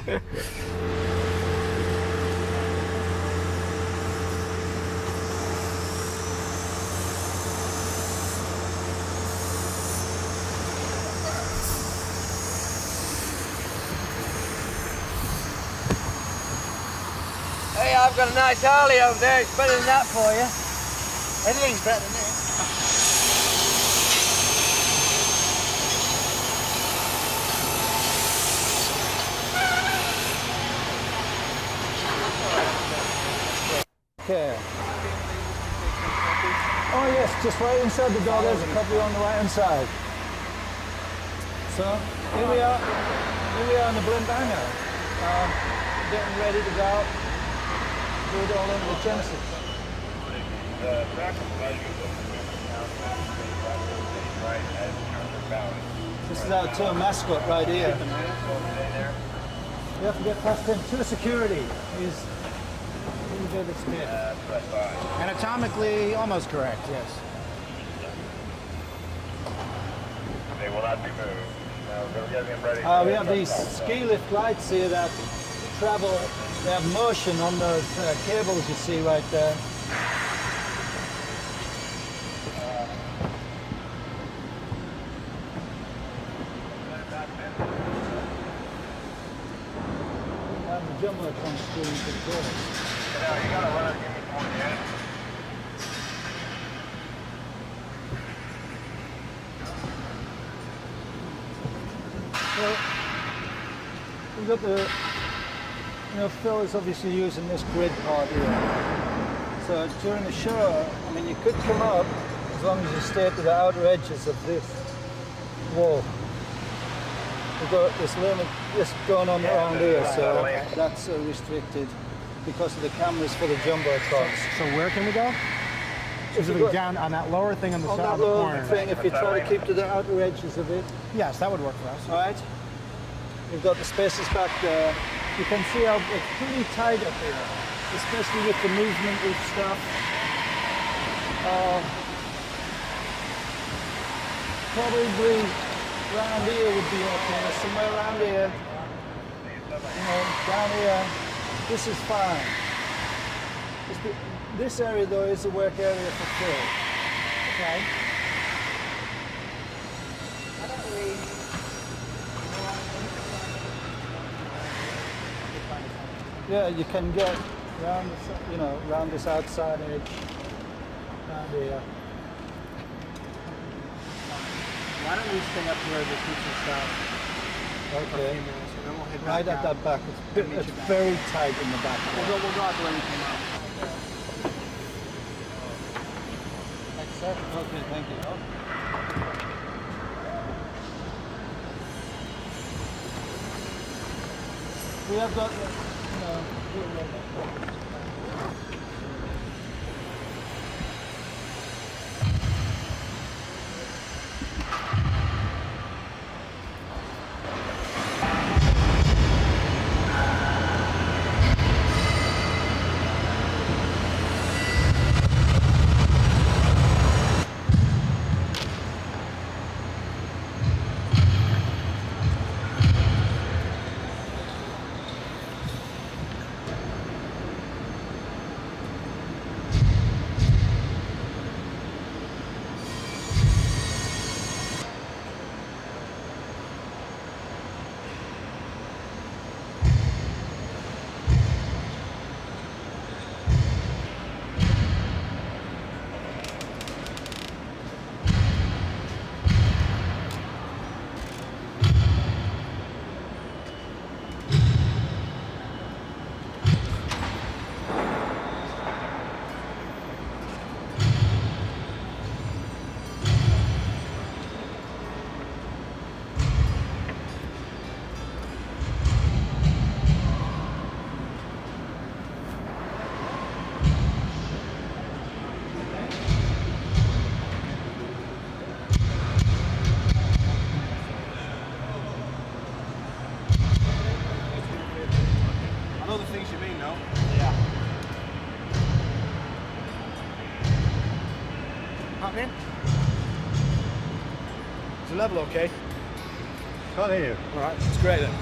Hey, I've got a nice Harley over there. It's better than that for you. Anything's better than this. Okay. Oh yes, just right inside the door. There's a copy on the right hand side. So here we are. Here we are in the Blind Banger. Getting ready to go out. Do it all in the Genesis. This is our tour mascot right here. You have to get past him. Tour security is David Smith. Anatomically, almost correct, yes. They will not be moved. We have these ski lift lights here that travel, they have motion on those cables you see right there. And the jumbotron screen control. Now you gotta run it, give me 20 in. So, we've got the, Phil is obviously using this grid part here. So during the show, I mean, you could come up as long as you stay to the outer edges of this wall. We've got this limit, this going on around here, so that's restricted because of the cameras for the jumbotrons. So where can we go? Specifically down on that lower thing on the side of the corner. On that lower thing, if you try to keep to the outer edges of it. Yes, that would work for us. All right. We've got the spaces back there. You can see how it's pretty tight up here, especially with the movement with stuff. Probably around here would be okay, somewhere around here. Down here, this is fine. This area though is a work area for Phil. Okay. Yeah, you can get around this, around this outside edge, down here. Why don't we stay up where the teacher stopped? Okay. And then we'll head Right back at that back. It's very tight in the back. We'll go out the way we came out. Thanks, sir. Okay, thank you. We have got, in? Is the level okay? Can't hear you. All right, it's great then.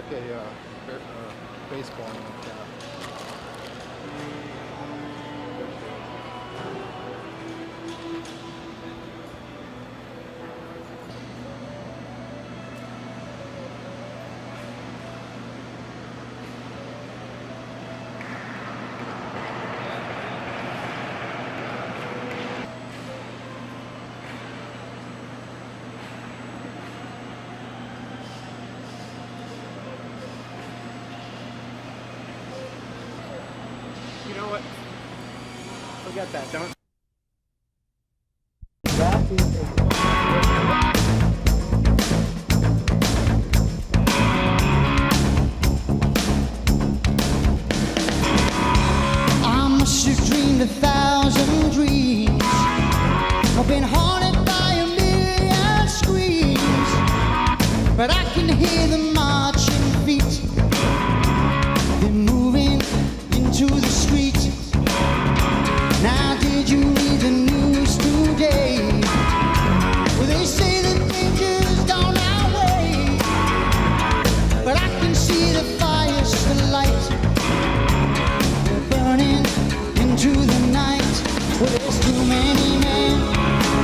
like a baseball. You know what? Forget that. Don't. I must have dreamed 1,000 dreams. I've been haunted by a million screams, but I can hear the marching feet. They're moving into the street. Now did you read the news today? Well, they say the danger's gone our way, but I can see the fire still light. They're burning into the night. Well, there's too many men,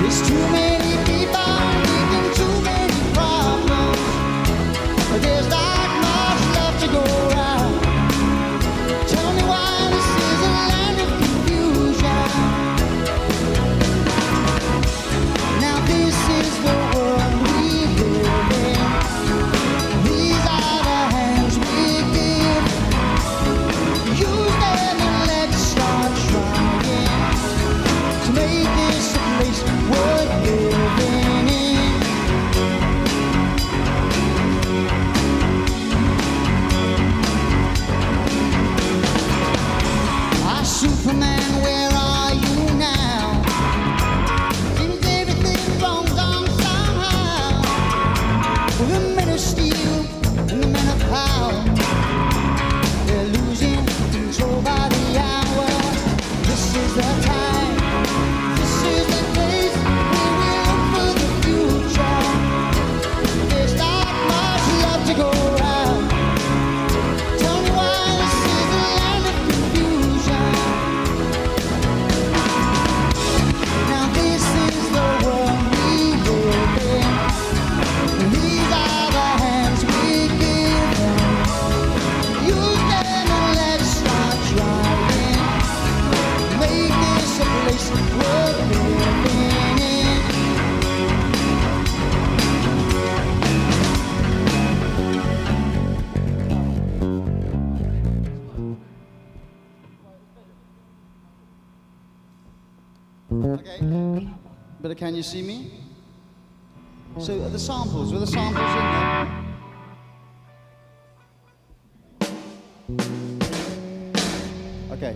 there's too many people, making too many problems, but there's not much left to go around. Tell me why this is a land of confusion. Now this is the world we live in. These are the hands we give. Use them and let's start trying to make this a place worth living in. Superman, where are you now? Seems everything wrong's on somehow. Well, the men of steel and the men of power, they're losing control by the hour. This is the time, this is the place we will look for the future. There's not much love to go around. Tell me why this is a land of confusion. Now this is the world we live in. These are the hands we give them. Use them and let's start trying. Make this a place worth living in. Okay, but can you see me? So are the samples, were the samples in there? Okay,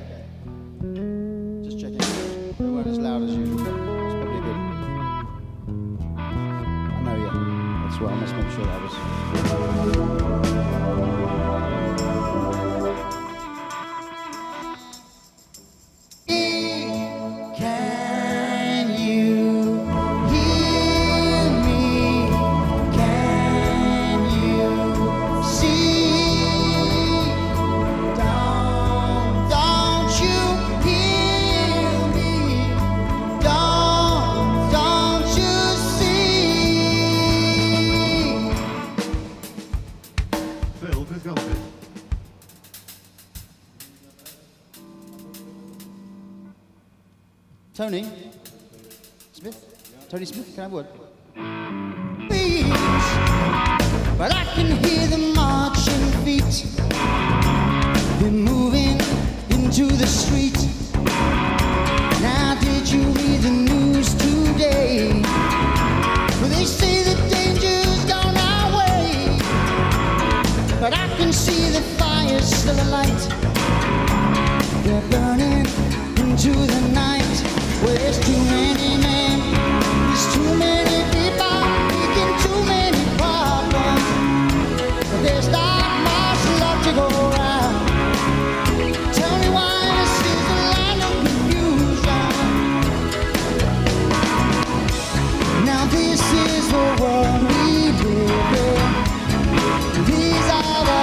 just checking. They weren't as loud as usual. It's probably good. I know, yeah. That's right, I must make sure that was. Can you hear me? Can you see? Don't you hear me? Don't you see? Phil, who's got it? Tony Smith? Tony Smith, can I have a word? Please, but I can hear the marching feet. They're moving into the street. Now did you read the news today? Well, they say the danger's gone our way, but I can see the fire's still alight. They're burning into the night. Well, there's too many men, there's too many people, making too many problems, but there's not much love to go around. Tell me why this is a land of confusion. Now this is the world we live in. These are the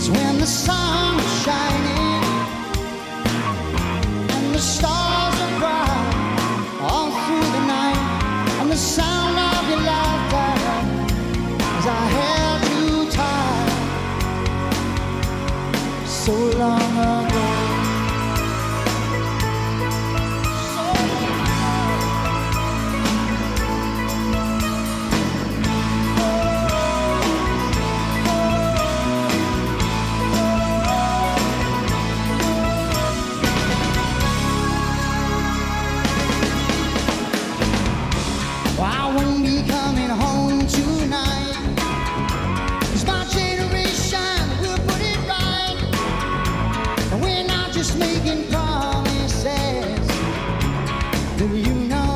is when the sun is shining and the stars are bright all through the night, and the sound of your laughter as I held you tight so long ago. I won't be coming home tonight, 'cause my generation will put it right. And we're not just making promises that you know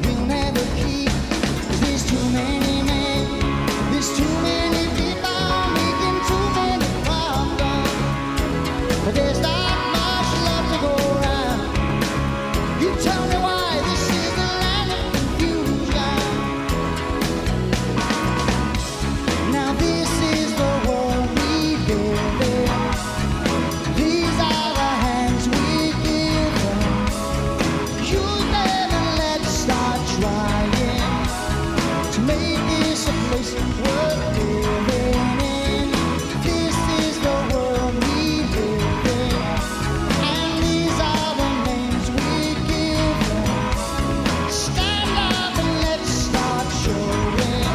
we'll never keep. 'Cause there's too many men, there's too many people making too many problems, but there's not much love to go around. You tell me why this is the land of confusion. Now this is the world we live in. These are the hands we give them. Use them and let's start trying to make this a place worth living in. This is the world we live in, and these are the names we give them. Stand up and let's start showing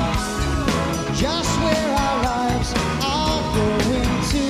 just where our lives are going to.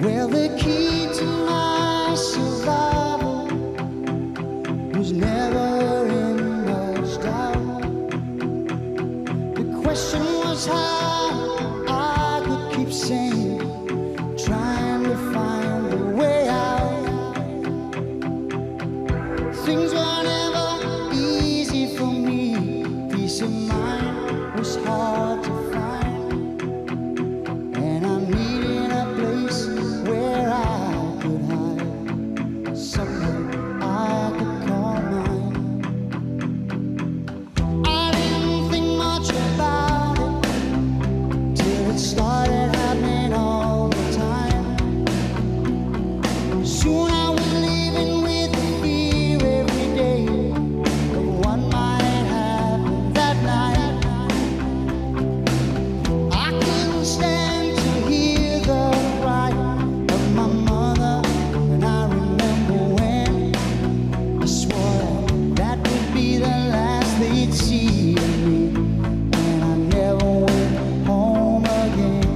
Well, the key to my survival was never in much doubt. The question was how I could keep sane, trying to find a way out. Things were never easy for me. Peace of mind was hard to find, and I needed a place where I could hide, somewhere I could call mine. I didn't think much about it till it started happening all the time. Soon I was living with the fear every day of what might happen that night. I couldn't stand to hear the cry of my mother, and I remember when I swore that would be the last they'd see of me, and I never went home again.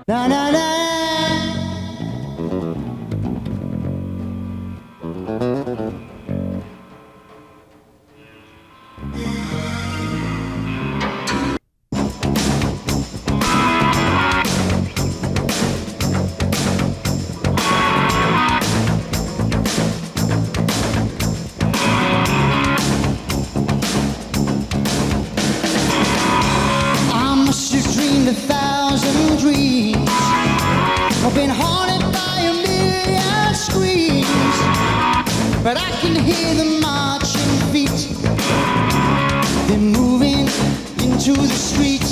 Na na na. I must have dreamed 1,000 dreams. I've been haunted by a million screams, but I can hear the marching feet. They're moving into the street.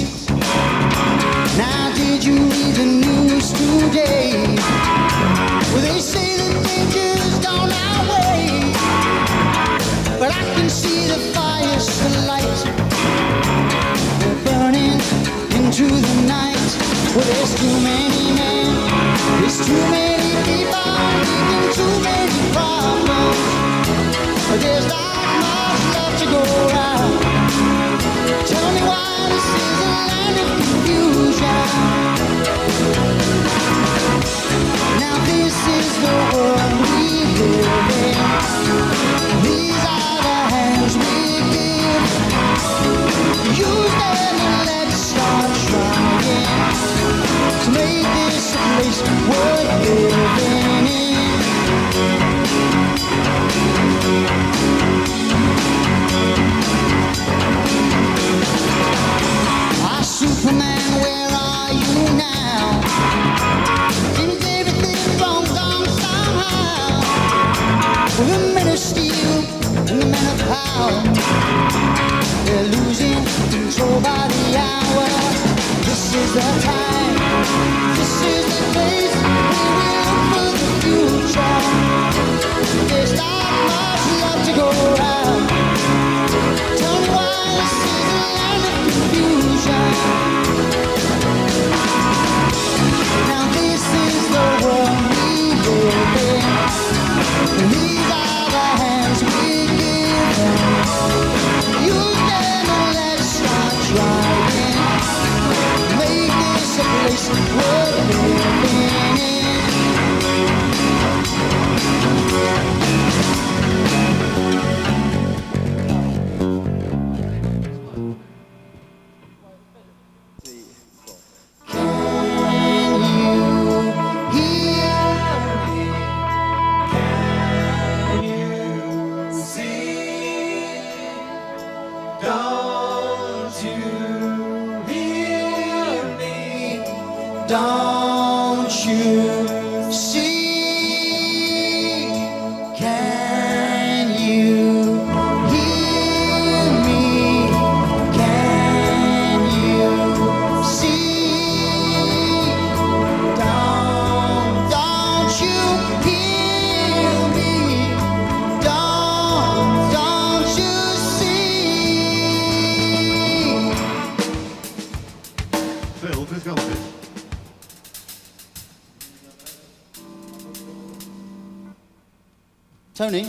Now did you read the news today? Well, they say the danger's gone our way, but I can see the fires alight. They're burning into the night. Well, there's too many men, there's too many people, making too many problems. But there's not much left to go around. Tell me why this is a land of confusion. Now this is the world we live in. These are the hands we give. Use them and let's start trying to make this a place worth living in. Ah, Superman, where are you now? Seems everything's wrong somehow. Well, the men of steel and the men of power, they're losing control by the hour. This is the time, this is the place we will for the future. There's not much left to go around. Tell me why this is a land of confusion. Now this is the world we live in. These are the hands we give them. Use them and let's start trying. Make this a place worth living in. Don't you see? Can you hear me? Tony?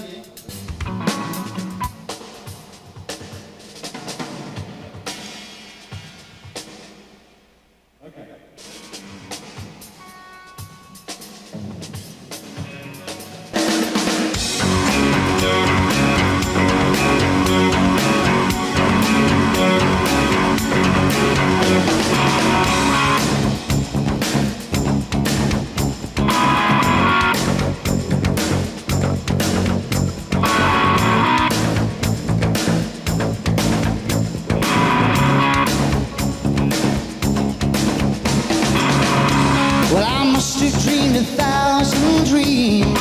Well, I must have dreamed 1,000 dreams.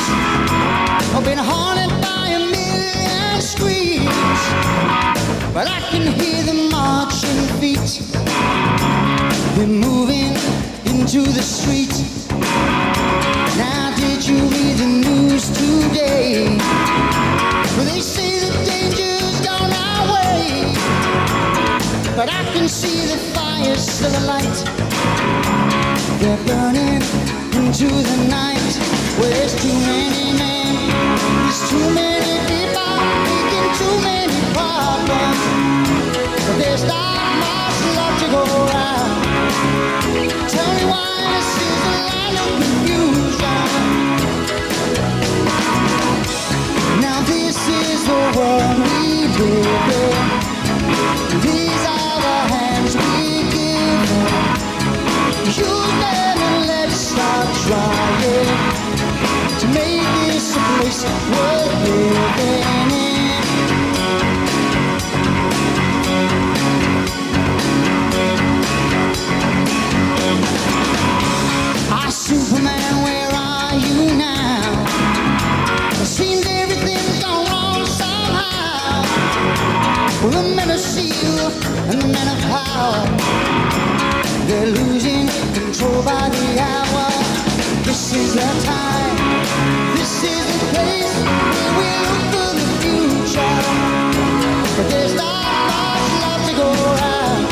I've been haunted by 1,000,000 screams, but I can hear the marching feet. They're moving into the street. Now, did you read the news today? Well, they say the danger's gone our way, but I can see the fire still alight. They're burning into the night. Well, there's too many men, there's too many people making too many problems. But there's not much love to go around. Tell me why this is a land of confusion. Now this is the world we live in. These are the hands we give them. You never let's start trying to make this a place worth living in. Ah, Superman, where are you now? It seems everything's gone wrong somehow. Well, the men of steel and the men of power, they're losing control by the hour. This is the time, this is the place where we look for the future. But there's not much love to go around.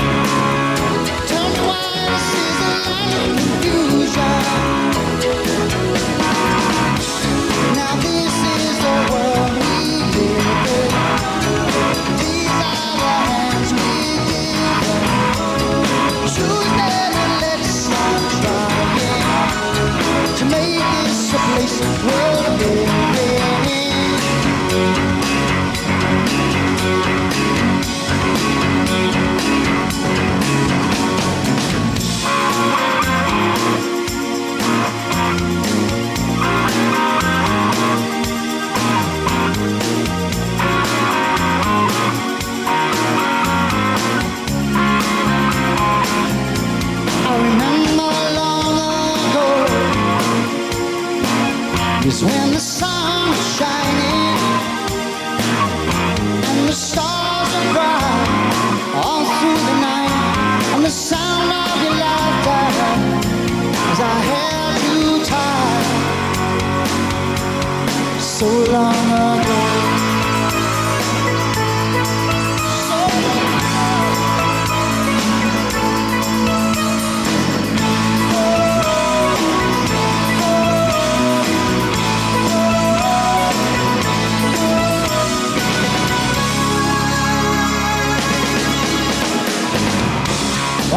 Tell me why this is a land of confusion. Now this is the world we live in. These are the hands we give them. Choose never let's start trying to make this a place worth living in. I remember long ago is when the sun was shining and the stars are bright all through the night, and the sound of your laughter as I held you tight so long ago. So long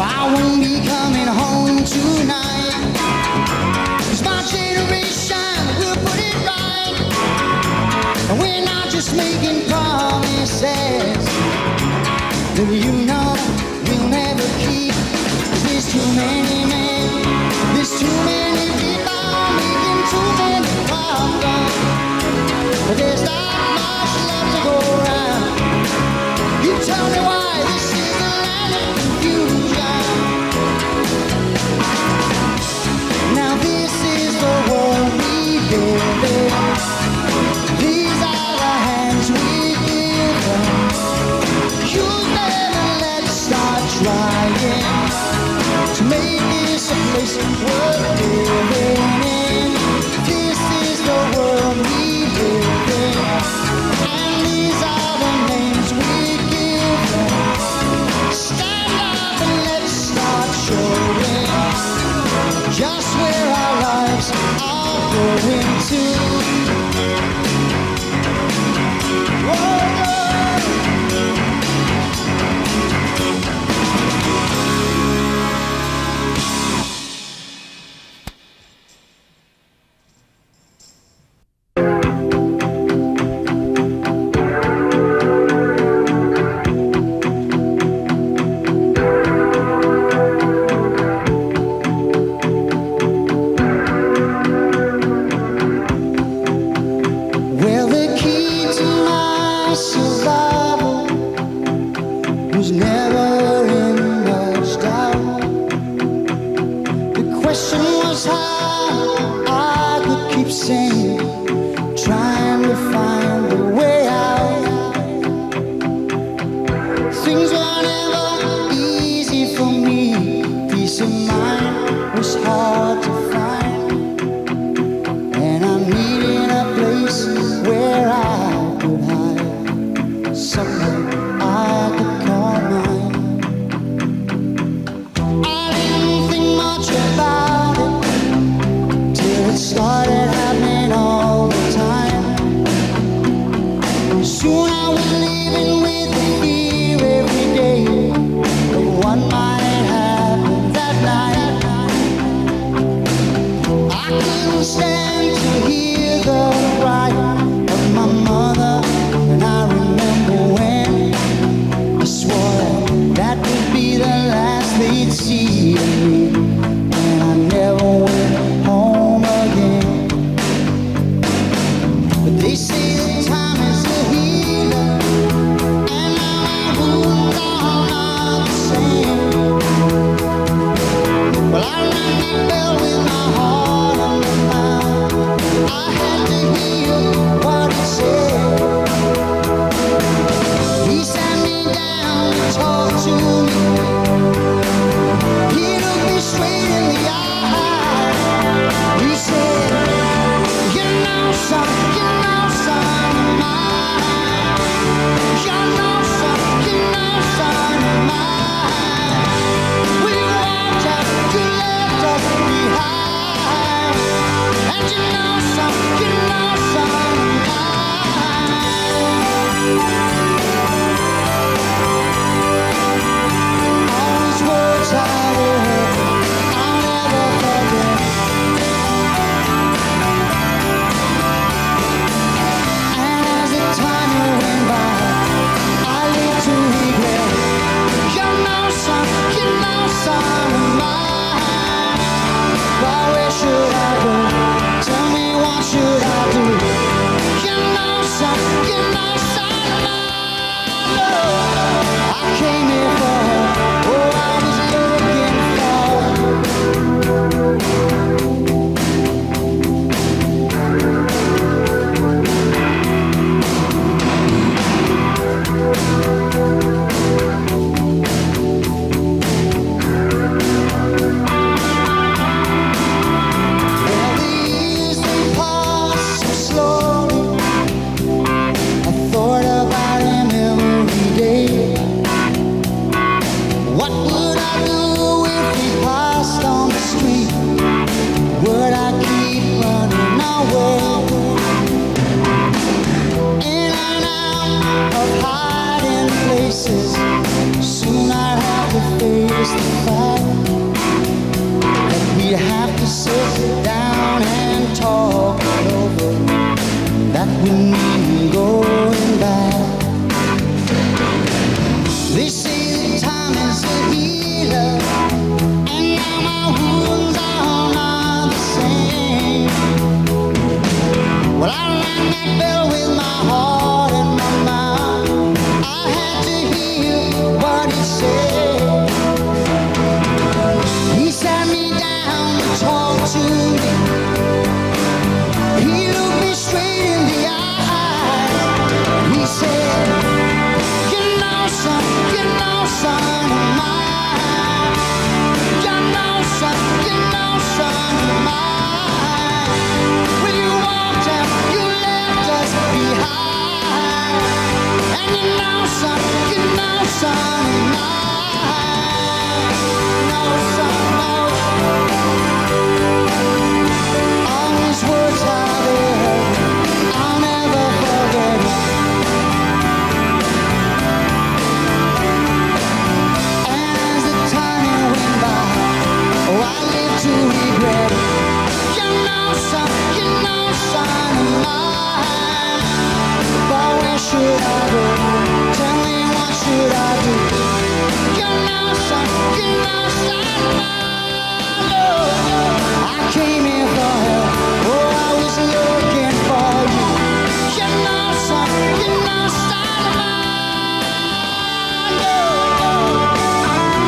I won't be coming home tonight, 'cause my generation will put it right. And we're not just making promises that you know we'll never keep. 'Cause there's too many men, there's too many people making too many problems. But there's not much love to go around. You tell me why this is a land of confusion. Now this is the world we live in. These are the hands we give them. You never let's start trying to make this a place worth living. I was living with the fear every day of what might happen that night. I couldn't stand to hear the cry of my mother, and I remember when I swore that would be the last they'd see of me, and I never went home again. But they say that time is a healer, and now my wounds are not the same. Well, I rang that bell with my heart on my mind. I had to hear what it said. He sat me down and talked to me. He looked me straight in the eye. He said, you know, son of mine. You know, son of mine. We walked out, you left us behind. And you know, son of mine. All these words I heard, I'll never forget. And as the time went by, I lived to regret. You know, son of mine. But where should I go? Tell me, what should I do? You know, son of mine. I came here for her. Oh, I was looking for Well, the years they passed so slowly. I thought about him every day. What would I do if he passed on the street? Would I keep running away? In and out of hiding places. Soon I'd have to face the fact that we'd have to sit down and talk it over. That would mean going back. They say that time is a healer, and now my wounds are not the same. Well, I rang that bell with my heart and my mind. I had to hear what he said. He sat me down and talked to me. He looked me straight in the eye. He said, you know, son of mine. You know, son of mine. When you walked out, you left us behind. And you know, son of mine. No, son, no. All these words I've heard, I'll never forget. And as the time went by, oh, I lived to regret it. You know, son of mine. But where should I go? Tell me, what should I do? You know, son of mine. I came here for help. Oh, I was looking for you. You know, son of mine.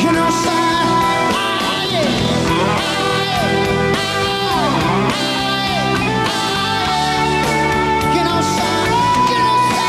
You know, son, you know, son.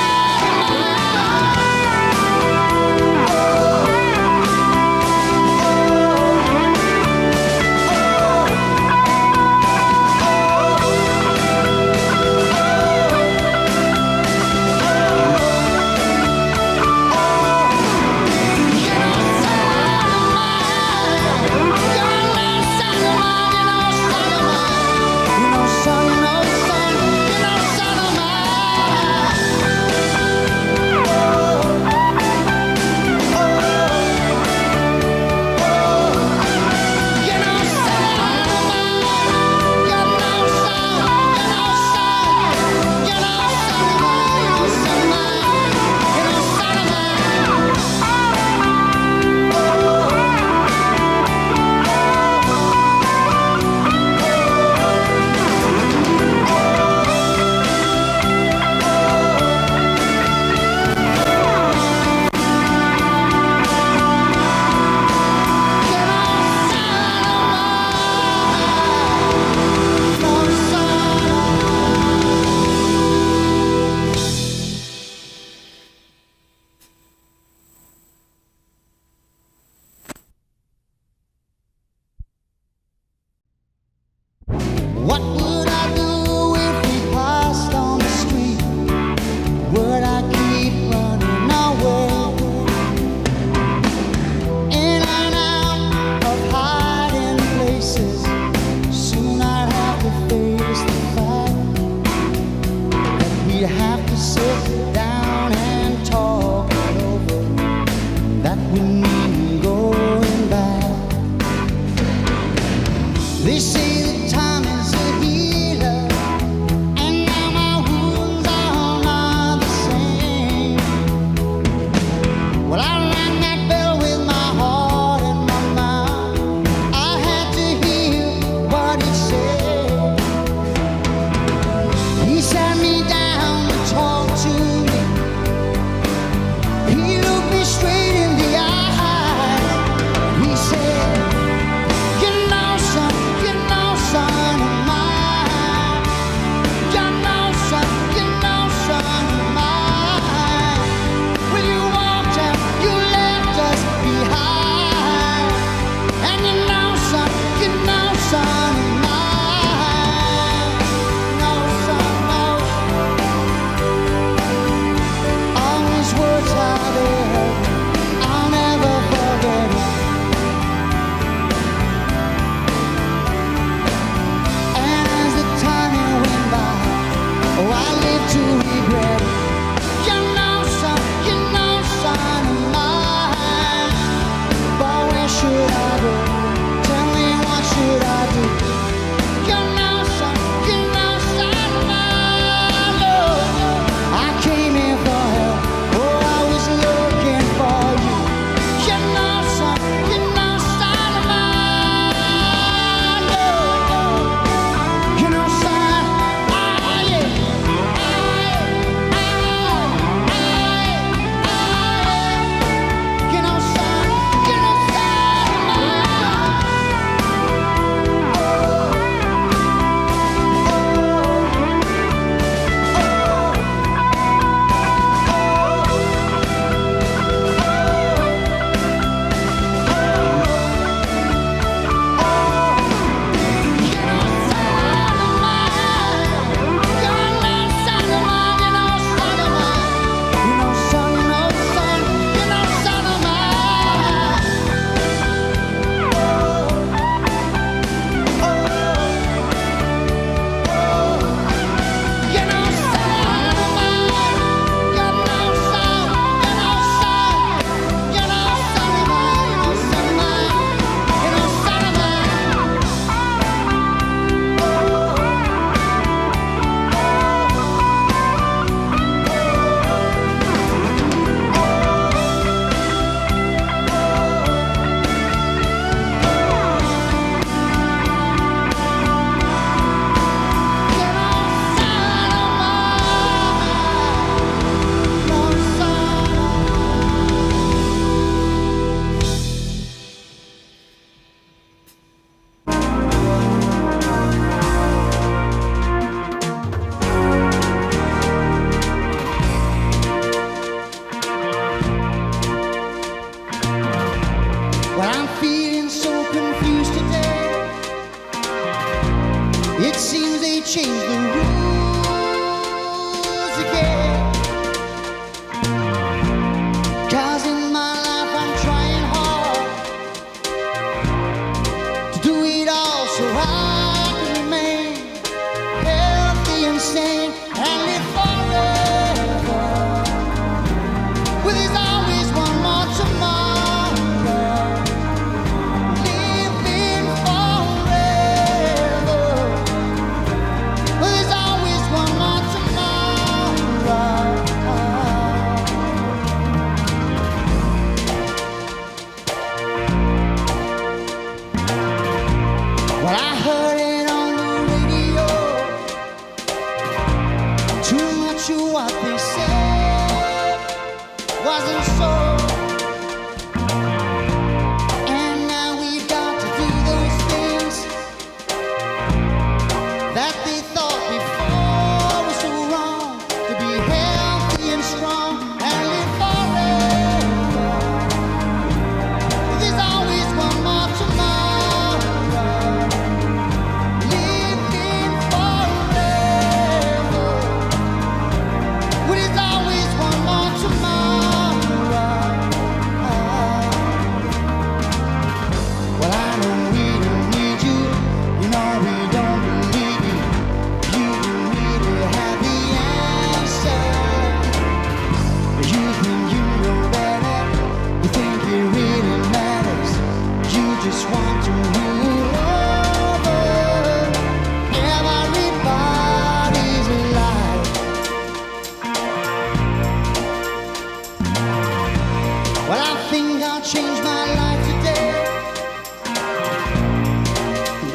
might change my life today.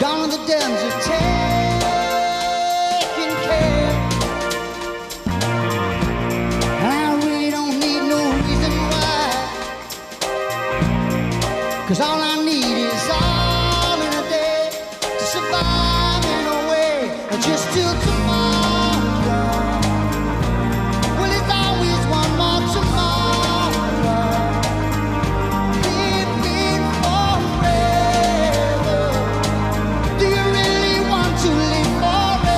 Gone are the days of taking care. And I really don't need no reason why, 'cause all I need is all in a day to survive in a way, just till tomorrow. Well, it's always one more tomorrow. Living forever. Do you really want to live forever?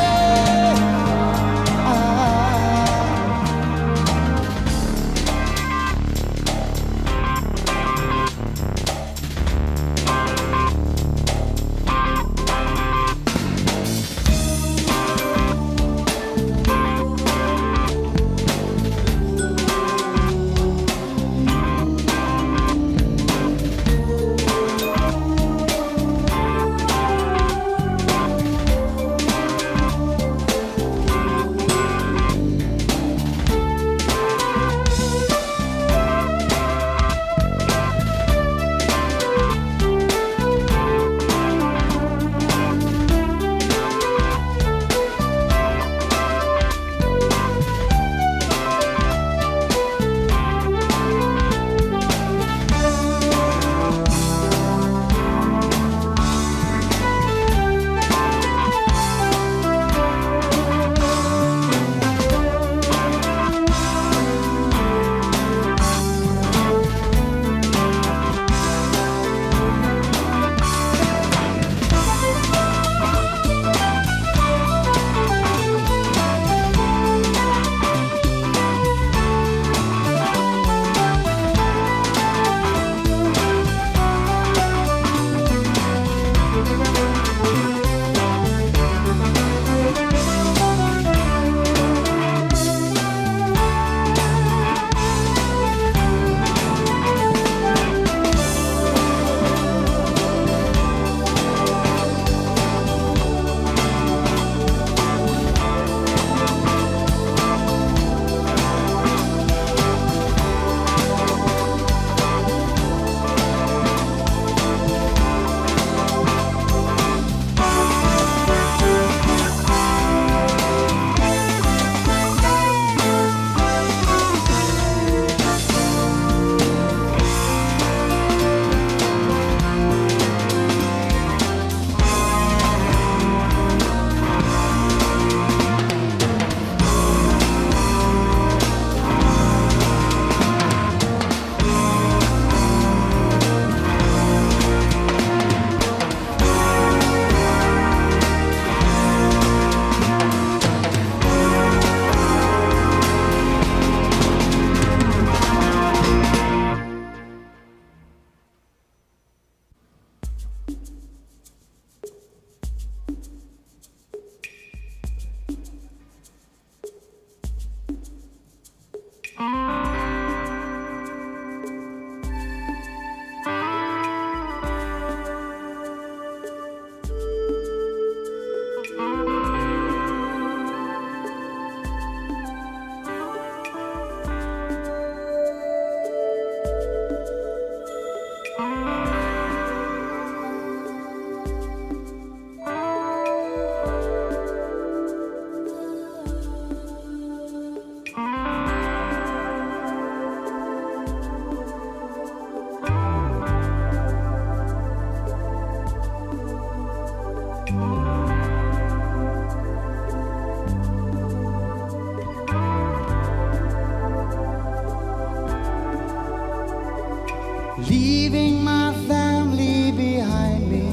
Leaving my family behind me,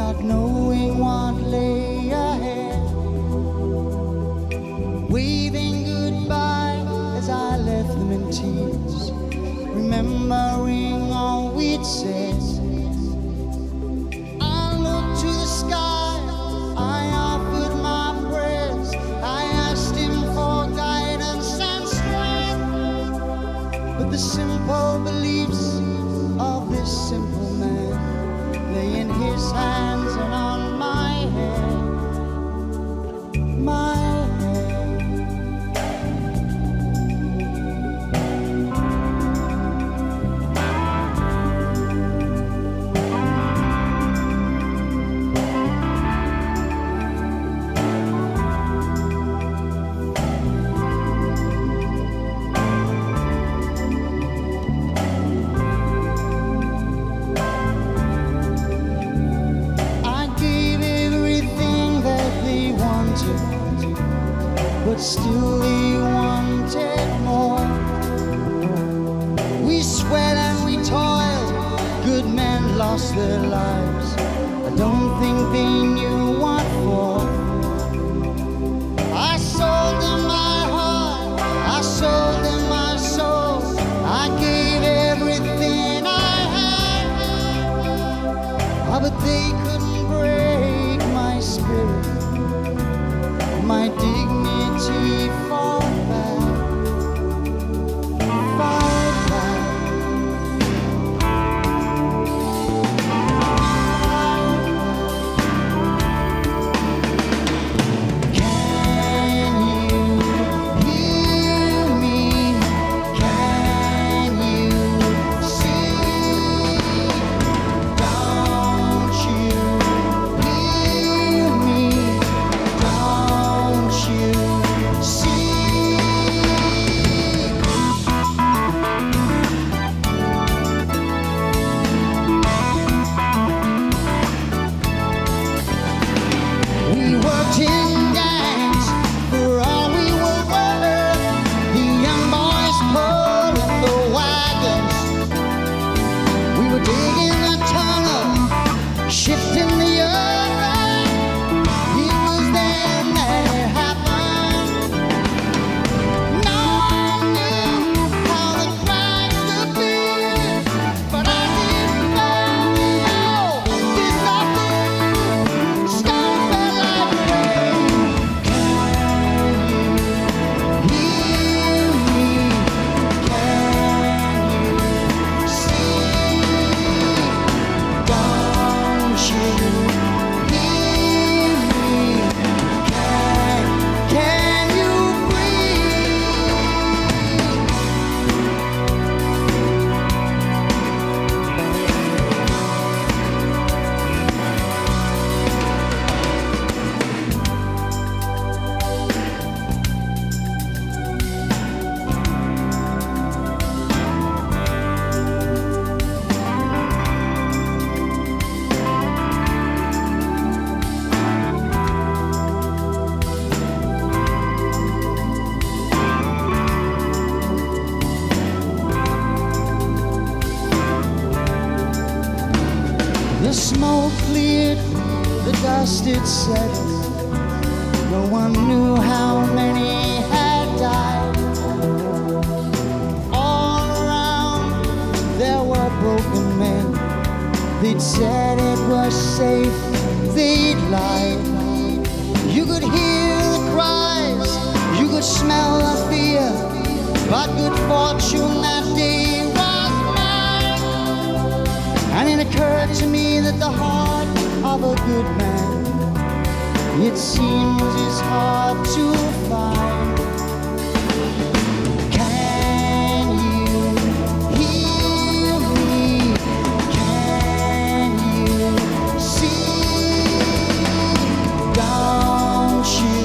not knowing what lay ahead, waving goodbye as I left them in tears, remembering all we'd said. I looked to the sky, I offered my prayers, I asked him for guidance and strength, but the simple beliefs of this simple man lay in his hands and on my head, my head. lost their lives. I don't think they knew what for. I sold them my heart, I sold them my soul. I gave everything I had, but they couldn't break my spirit. My dignity fall back, fall back. Can you hear me? Can you see? Don't you hear me? Don't you see? We worked in gangs for all we were worth. The young boys pulling the wagons. We were digging the tunnel, shifting the earth. It was then that it happened. No one knew how the cracks would be, but I didn't know this nothing. Stone fell like rain. Can you hear me? Can you see? Don't you hear me? Can you breathe? The smoke cleared, the dust it settled. No one knew how many had died. All around there were broken men. They'd said it was safe, they'd lied. You could hear the cries, you could smell the fear, but good fortune that day was mine. And it occurred to me that the heart of a good man, it seems, is hard to find. Can you hear me? Can you see? Don't you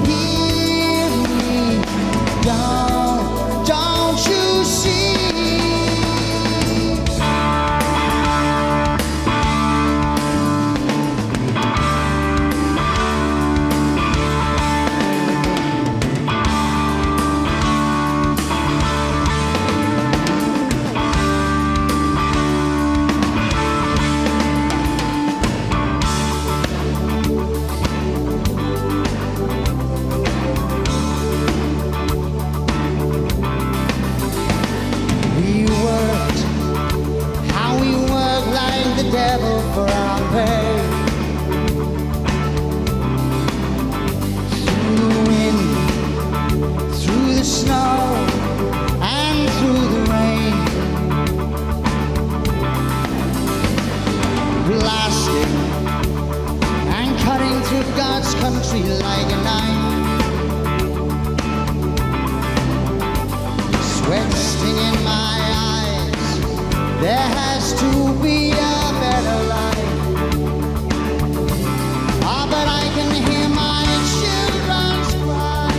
hear me? Don't you see? We worked, how we worked like the devil for our pay. Through the wind, through the snow, and through the rain. Blasting and cutting through God's country like a knife. Sweat stinging my eyes. There has to be a better life. But I can hear my children's cry.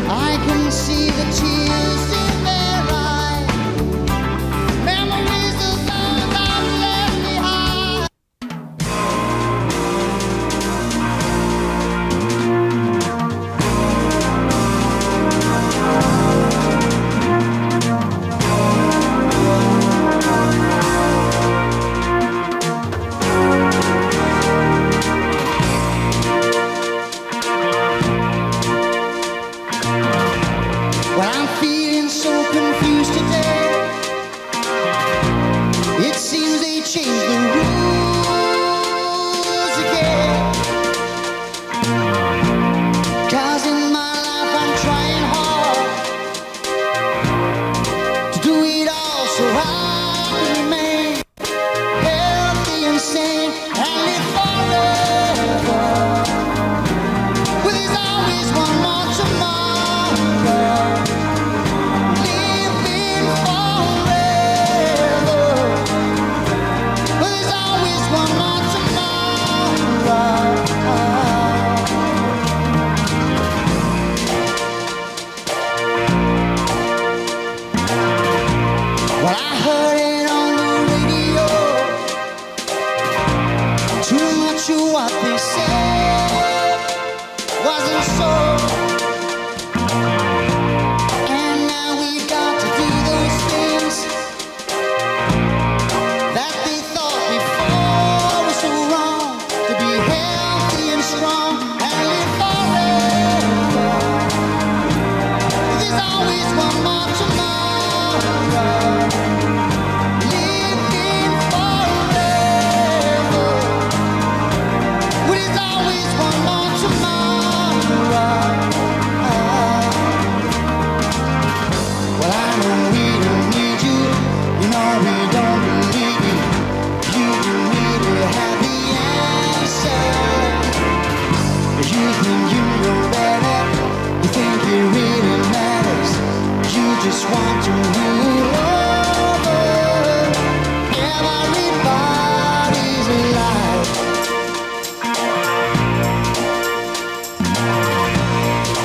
I can see the tears in their eyes. Memories of those I've left behind. just want to rule over everybody's life.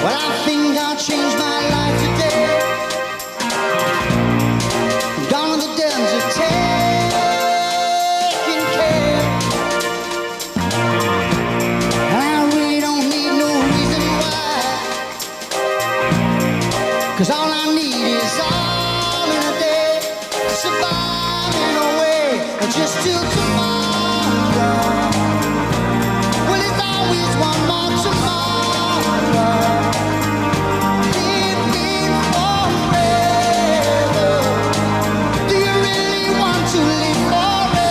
Well, I think I'll change my life today. Gone to the desert, taking care. I really don't need no reason why, 'cause all I need is all in a day, surviving away just till tomorrow. Well, it's always one more tomorrow. Living forever. Do you really want to live forever?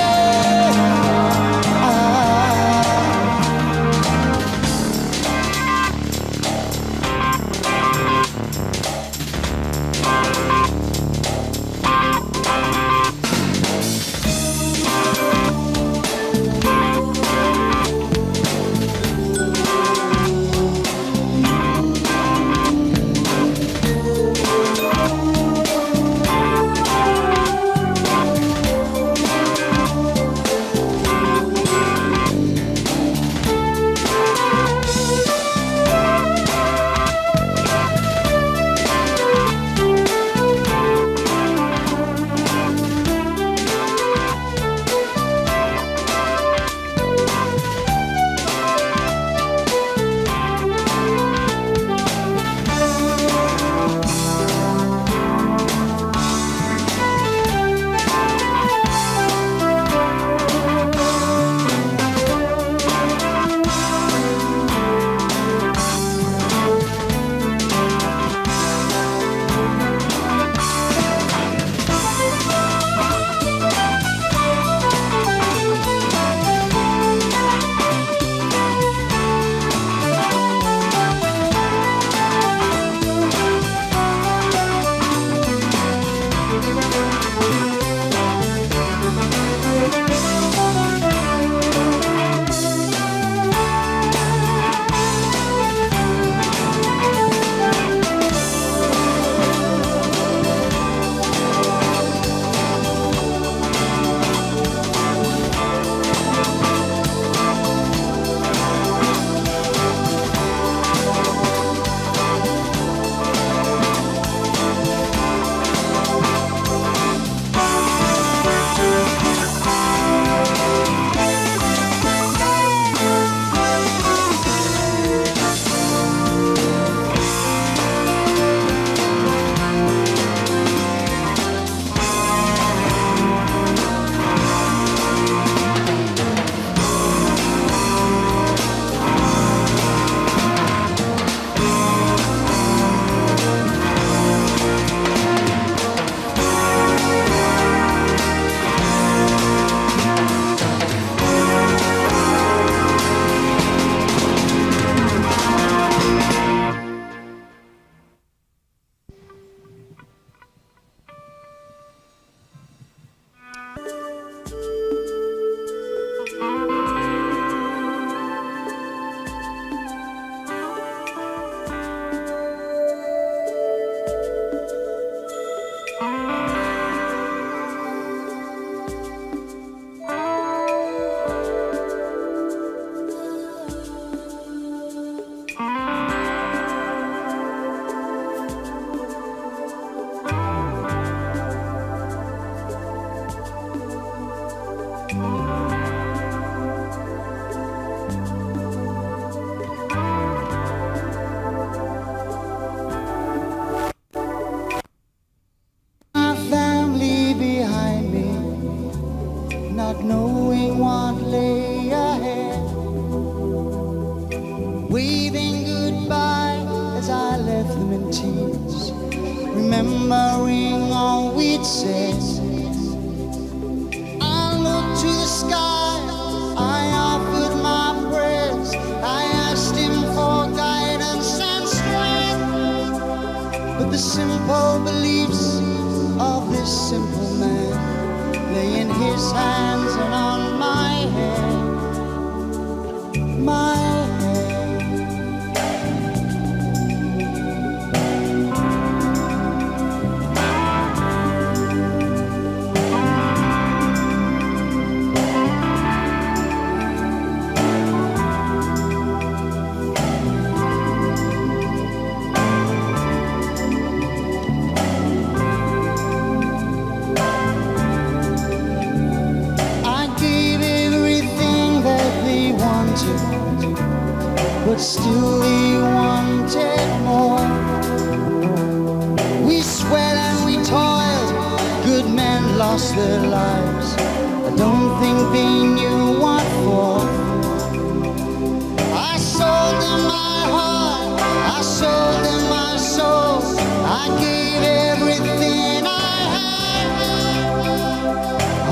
remembering all we'd said. I looked to the sky, I offered my prayers, I asked him for guidance and strength. But the simple beliefs of this simple man lay in his hands and on my head, my head. still they wanted more. We sweat and we toiled, good men lost their lives. I don't think they knew what for. I sold them my heart, I sold them my soul, I gave everything I had.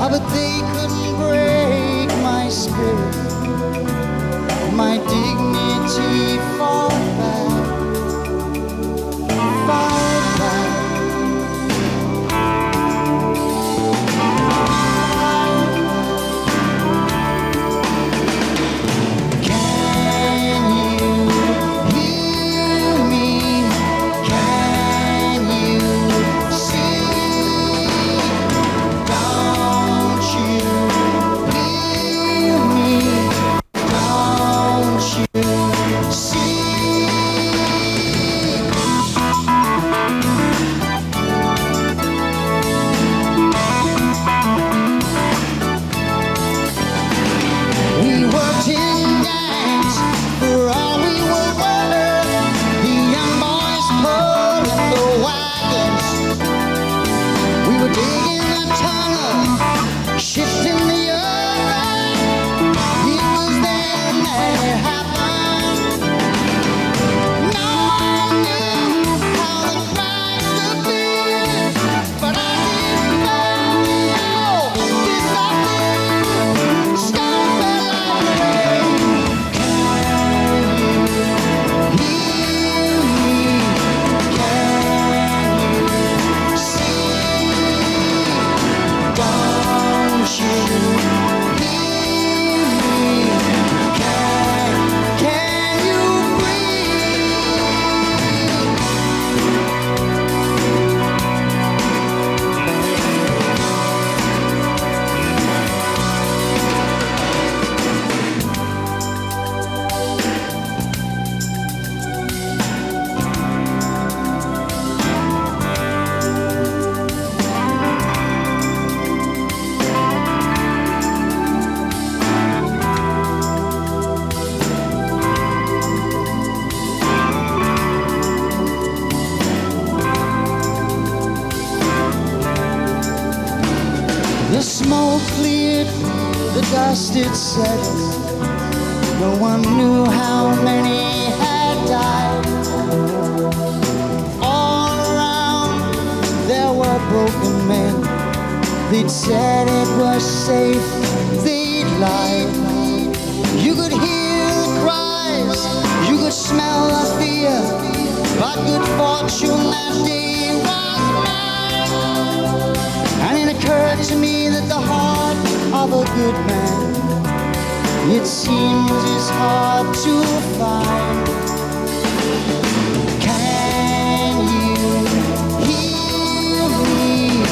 Oh, but they couldn't break my spirit, my dignity fought back, fought back. The smoke cleared, the dust it settled. No one knew how many had died. All around there were broken men. They'd said it was safe, they'd lied. You could hear the cries, you could smell the fear, but good fortune that day was mine. And it occurred to me that the heart of a good man, it seems is hard to find. Can you hear me?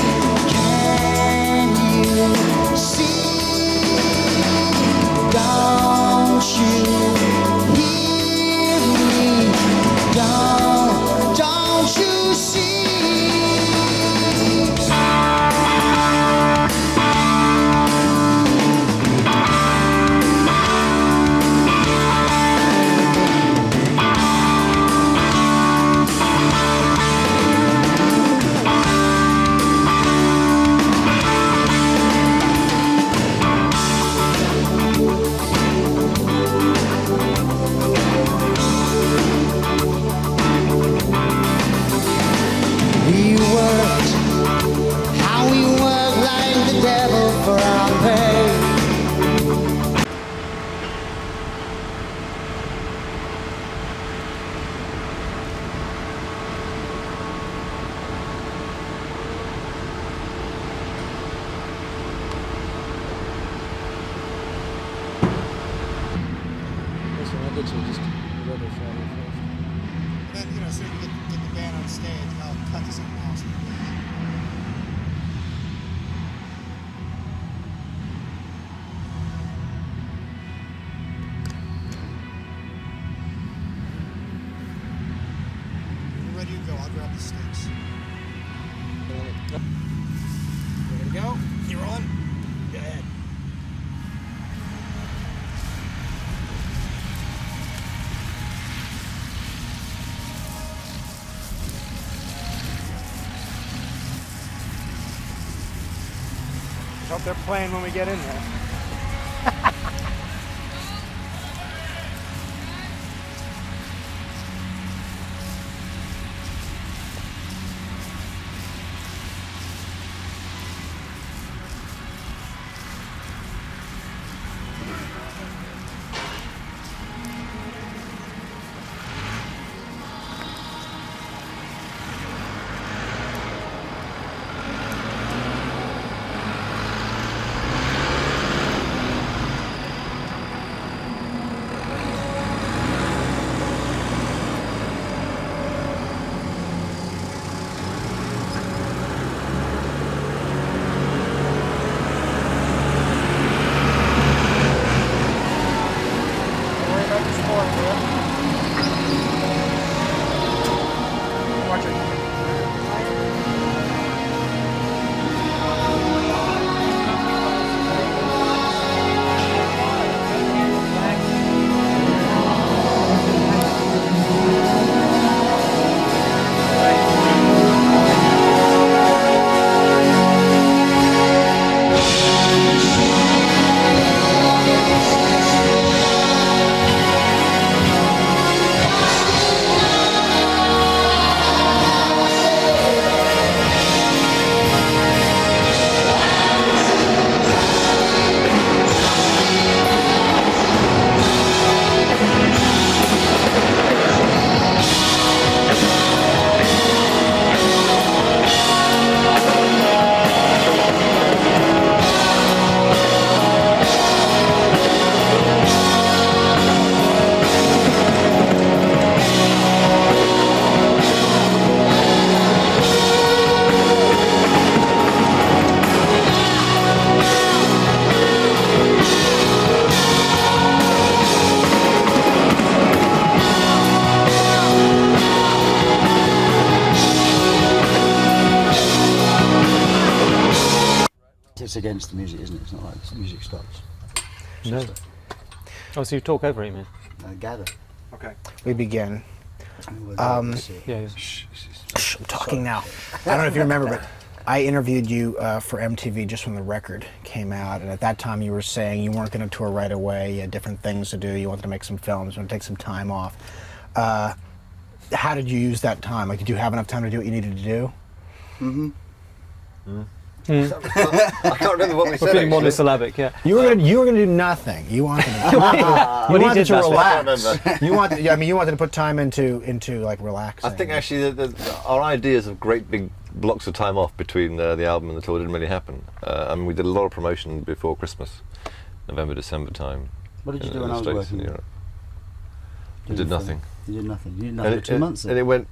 Can you see? Don't you hear me? Don't you see? Then, you know, so we can get the band on stage, I'll cut to something else. When you're ready to go, I'll grab the sticks. Ready to go? You're on? Go ahead. Hope they're playing when we get in there. It's against the music, isn't it? It's not like the music stops. No. Oh, so you talk over it, man? Gather. Okay. We begin. Yeah. Shh, I'm talking now. I don't know if you remember, but I interviewed you for MTV just when the record came out, and at that time you were saying you weren't going to tour right away, you had different things to do, you wanted to make some films, you wanted to take some time off. How did you use that time? Like, did you have enough time to do what you needed to do? I can't remember what we said. We're feeling monosyllabic, yeah. You were gonna do nothing. You wanted to relax. You wanted to put time into like relaxing. I think actually our ideas of great big blocks of time off between the album and the tour didn't really happen. I mean, we did a lot of promotion before Christmas, November, December time. What did you do when I was working? In Europe. I did nothing. You did nothing. You did nothing for 2 months. And it went.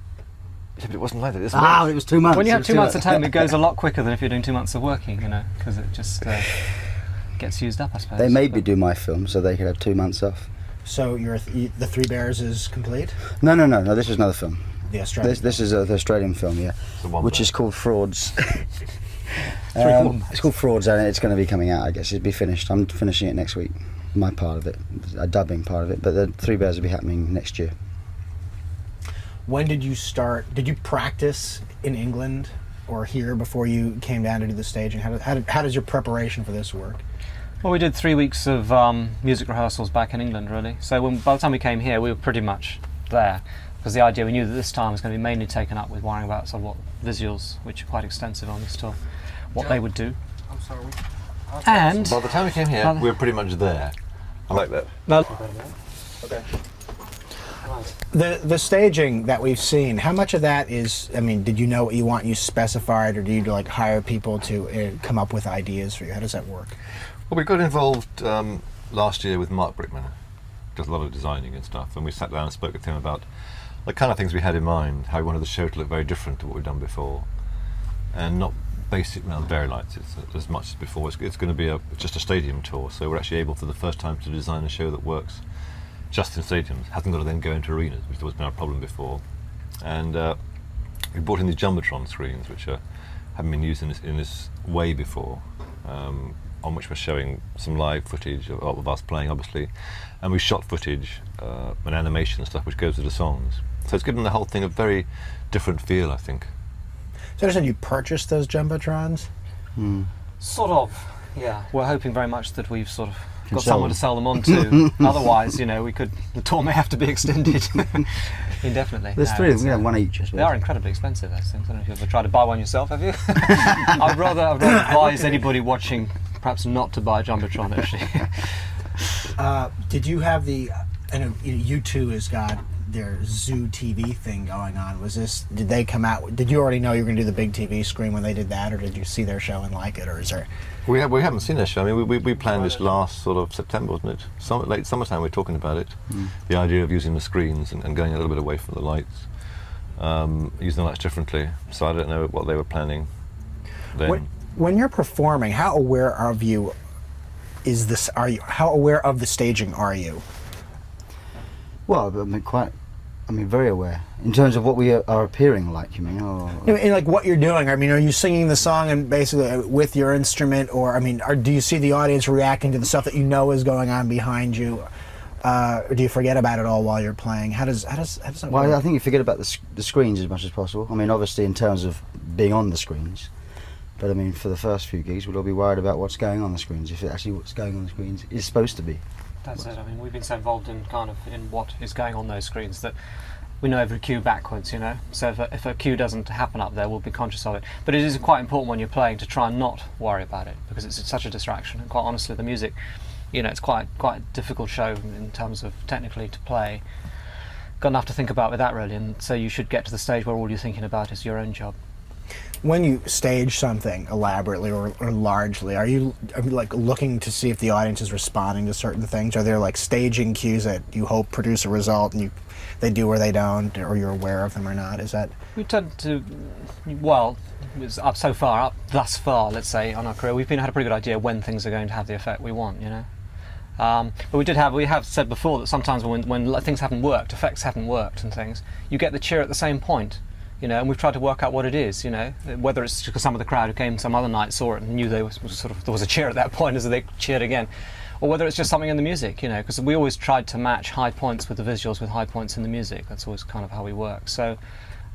Yeah, but it wasn't like that. It was 2 months. When you have 2 months of time, it goes a lot quicker than if you're doing 2 months of working, you know, because it just gets used up, I suppose. They made me do my film so they could have 2 months off. So the Three Bears is complete? No. This is another film. The Australian. This is the Australian film, yeah, which is called Frauds. It's called Frauds, and it's going to be coming out. I guess it'll be finished. I'm finishing it next week. My part of it, a dubbing part of it, but the Three Bears will be happening next year. When did you start? Did you practice in England or here before you came down to do the staging? How does your preparation for this work? Well, we did 3 weeks of music rehearsals back in England, really. So by the time we came here, we were pretty much there. Because the idea, we knew that this time was going to be mainly taken up with worrying about sort of what visuals, which are quite extensive on this tour, what they would do. I'm sorry. And by the time we came here, we were pretty much there. I like that. No. Okay. The staging that we've seen, how much of that is, I mean, did you know what you want, you specified, or do you like hire people to come up with ideas for you? How does that work? Well, we got involved last year with Mark Brickman, does a lot of designing and stuff, and we sat down and spoke with him about the kind of things we had in mind, how we wanted the show to look very different to what we've done before, and not basic around very lights as much as before. It's going to be just a stadium tour, so we're actually able for the first time to design a show that works just in stadiums, hasn't got to then go into arenas, which has always been our problem before. And we brought in these Jumbotron screens, which haven't been used in this way before, on which we're showing some live footage of us playing, obviously, and we shot footage and animation and stuff which goes with the songs. So it's given the whole thing a very different feel, I think. So I understand you purchased those Jumbotrons? Sort of. Yeah, we're hoping very much that we've sort of got sell someone them. to sell them on to. Otherwise, you know, the tour may have to be extended indefinitely. There's three of them. We have one each. I suppose. They are incredibly expensive, those things. I don't know if you've ever tried to buy one yourself, have you? I'd rather advise anybody watching perhaps not to buy a Jumbotron, actually. Did you have the? I know U2 has got their Zoo TV thing going on. Did they come out? Did you already know you were going to do the big TV screen when they did that, or did you see their show and like it, or is there? We haven't seen their show. I mean, we planned this last sort of September, wasn't it? Late summertime. We were talking about it. The idea of using the screens and going a little bit away from the lights, using the lights differently. So I don't know what they were planning then. When you're performing, how aware of you is this? How aware of the staging are you? Well, I mean, very aware in terms of what we are appearing like. You mean, In like what you're doing. I mean, are you singing the song and basically with your instrument, or I mean, do you see the audience reacting to the stuff that you know is going on behind you, or do you forget about it all while you're playing? How does that work? Well, I think you forget about the screens as much as possible. I mean, obviously in terms of being on the screens, but I mean, for the first few gigs, we'll all be worried about what's going on the screens. If actually what's going on the screens is supposed to be. That's it. I mean, we've been so involved in what is going on those screens that we know every cue backwards, you know. So if a cue doesn't happen up there, we'll be conscious of it. But it is quite important when you're playing to try and not worry about it, because it's such a distraction. And quite honestly, the music, you know, it's quite a difficult show in terms of technically to play. Got enough to think about with that, really. And so you should get to the stage where all you're thinking about is your own job. When you stage something elaborately or largely, are you like looking to see if the audience is responding to certain things? Are there like staging cues that you hope produce a result and they do or they don't, or you're aware of them or not? Is that? We tend to, well, it's up thus far, let's say, on our career, we've had a pretty good idea when things are going to have the effect we want, you know. But we have said before that sometimes when things haven't worked, effects haven't worked and things, you get the cheer at the same point. You know, and we've tried to work out what it is, you know, whether it's because some of the crowd who came some other night saw it and knew there was a cheer at that point as they cheered again, or whether it's just something in the music, you know, because we always tried to match high points with the visuals with high points in the music. That's always kind of how we work. So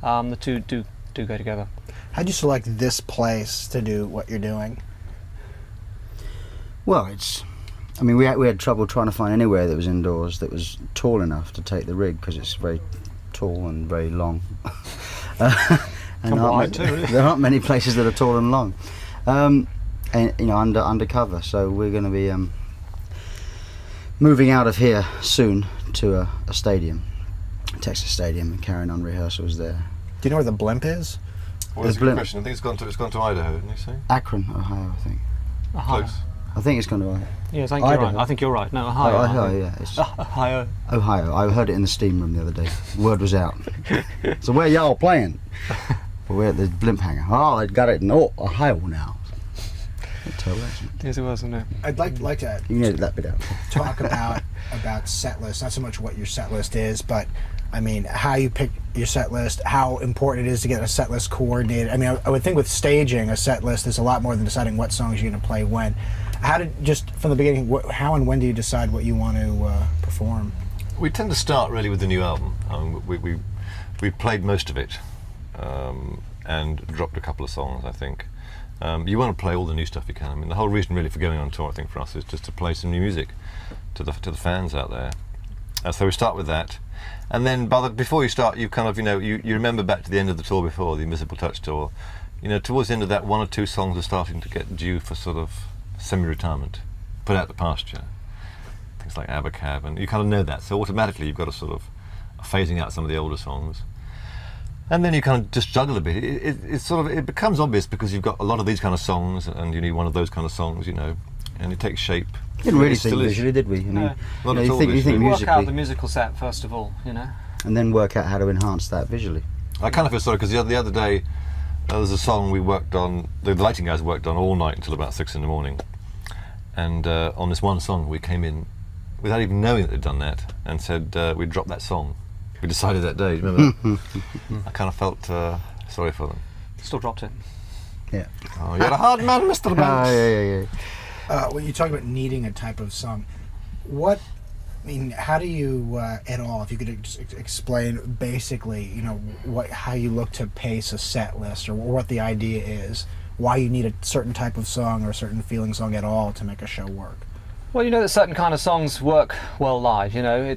the two do go together. How'd you select this place to do what you're doing? Well, I mean, we had trouble trying to find anywhere that was indoors that was tall enough to take the rig, because it's very tall and very long. And there aren't many places that are tall and long, and you know, undercover. So we're going to be moving out of here soon to a stadium, Texas Stadium, and carrying on rehearsals there. Do you know where the blimp is? Well, that's a good question. I think it's gone to Idaho, didn't you say? Akron, Ohio, I think. Ohio. Close. I think it's gone to Ohio. Yes, I think you're right. No, Ohio. Ohio, yeah. It's Ohio. Ohio. I heard it in the steam room the other day. Word was out. So where y'all playing? Well, we're at the blimp hangar. Oh, they got it in Ohio now. Terrible accent. Yes, it was, wasn't it? I'd like to. You can edit that bit out. Talk about set list. Not so much what your set list is, but I mean how you pick your set list. How important it is to get a set list coordinated. I mean, I would think with staging a set list is a lot more than deciding what songs you're going to play when. Just from the beginning, how and when do you decide what you want to perform? We tend to start really with the new album. We played most of it and dropped a couple of songs, I think. You want to play all the new stuff you can. I mean, the whole reason really for going on tour, I think, for us is just to play some new music to the fans out there. So we start with that, and then before you start, you kind of, you know, you remember back to the end of the tour before, the Invisible Touch tour. You know, towards the end of that, one or two songs are starting to get due for sort of semi-retirement, put out the pasture. Things like ASCAP, and you kind of know that, so automatically you've got a sort of phasing out some of the older songs. And then you kind of just juggle a bit. It becomes obvious because you've got a lot of these kind of songs, and you need one of those kind of songs, you know, and it takes shape. Didn't really think visually, did we? I mean, you think musically. Work out the musical set first of all, you know, and then work out how to enhance that visually. I kind of feel sorry because the other day there was a song we worked on. The lighting guys worked on all night until about 6 in the morning, and on this one song we came in without even knowing that they'd done that, and said we'd drop that song. We decided that day, remember that? I kind of felt sorry for them. Still dropped it. Yeah. Oh, you're a hard man, Mr. Banks. Yeah. When you talk about needing a type of song, how do you, at all, if you could just explain basically, you know, how you look to pace a set list or what the idea is why you need a certain type of song or a certain feeling song at all to make a show work? Well, you know that certain kind of songs work well live. You know,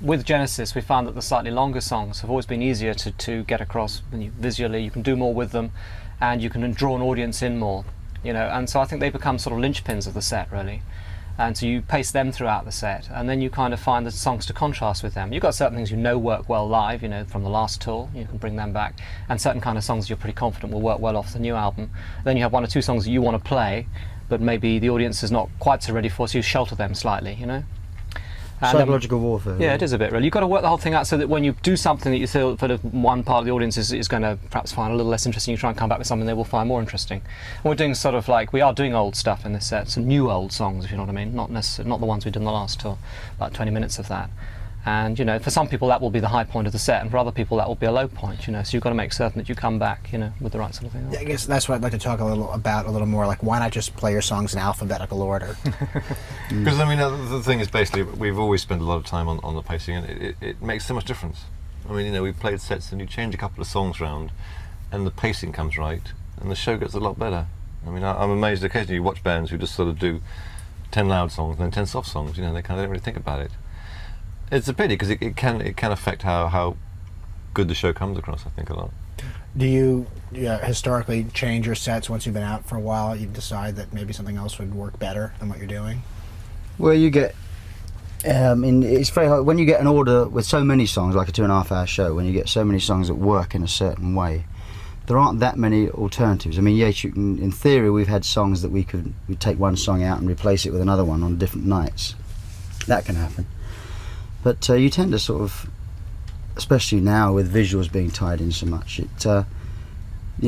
with Genesis, we found that the slightly longer songs have always been easier to get across visually. You can do more with them, and you can draw an audience in more. You know, and so I think they become sort of linchpins of the set, really. And so you pace them throughout the set, and then you kind of find the songs to contrast with them. You've got certain things you know work well live, you know, from the last tour, you can bring them back, and certain kind of songs you're pretty confident will work well off the new album. Then you have one or two songs that you want to play, but maybe the audience is not quite so ready for, so you shelter them slightly, you know. And, psychological warfare. Yeah, it is a bit, really. You've got to work the whole thing out so that when you do something that you feel for one part of the audience is going to perhaps find a little less interesting, you try and come back with something they will find more interesting. And we're doing sort of like, we are doing old stuff in this set, some new old songs, if you know what I mean, not the ones we did in the last tour, about 20 minutes of that. And, you know, for some people that will be the high point of the set, and for other people that will be a low point, you know, so you've got to make certain that you come back, you know, with the right sort of thing. Yeah, I guess that's what I'd like to talk a little more, like why not just play your songs in alphabetical order? Because, I mean, the thing is basically, we've always spent a lot of time on the pacing, and it makes so much difference. I mean, you know, we've played sets and you change a couple of songs around, and the pacing comes right, and the show gets a lot better. I mean, I'm amazed occasionally you watch bands who just sort of do 10 loud songs and then 10 soft songs, you know, they kind of don't really think about it. It's a pity because it can affect how good the show comes across, I think, a lot. Do you historically change your sets once you've been out for a while? You decide that maybe something else would work better than what you're doing? Well, you get, it's very hard, when you get an order with so many songs, like a 2.5 hour show, when you get so many songs that work in a certain way, there aren't that many alternatives. I mean, yes, you can, in theory, we've had songs that we'd take one song out and replace it with another one on different nights. That can happen. But you tend to sort of, especially now with visuals being tied in so much, you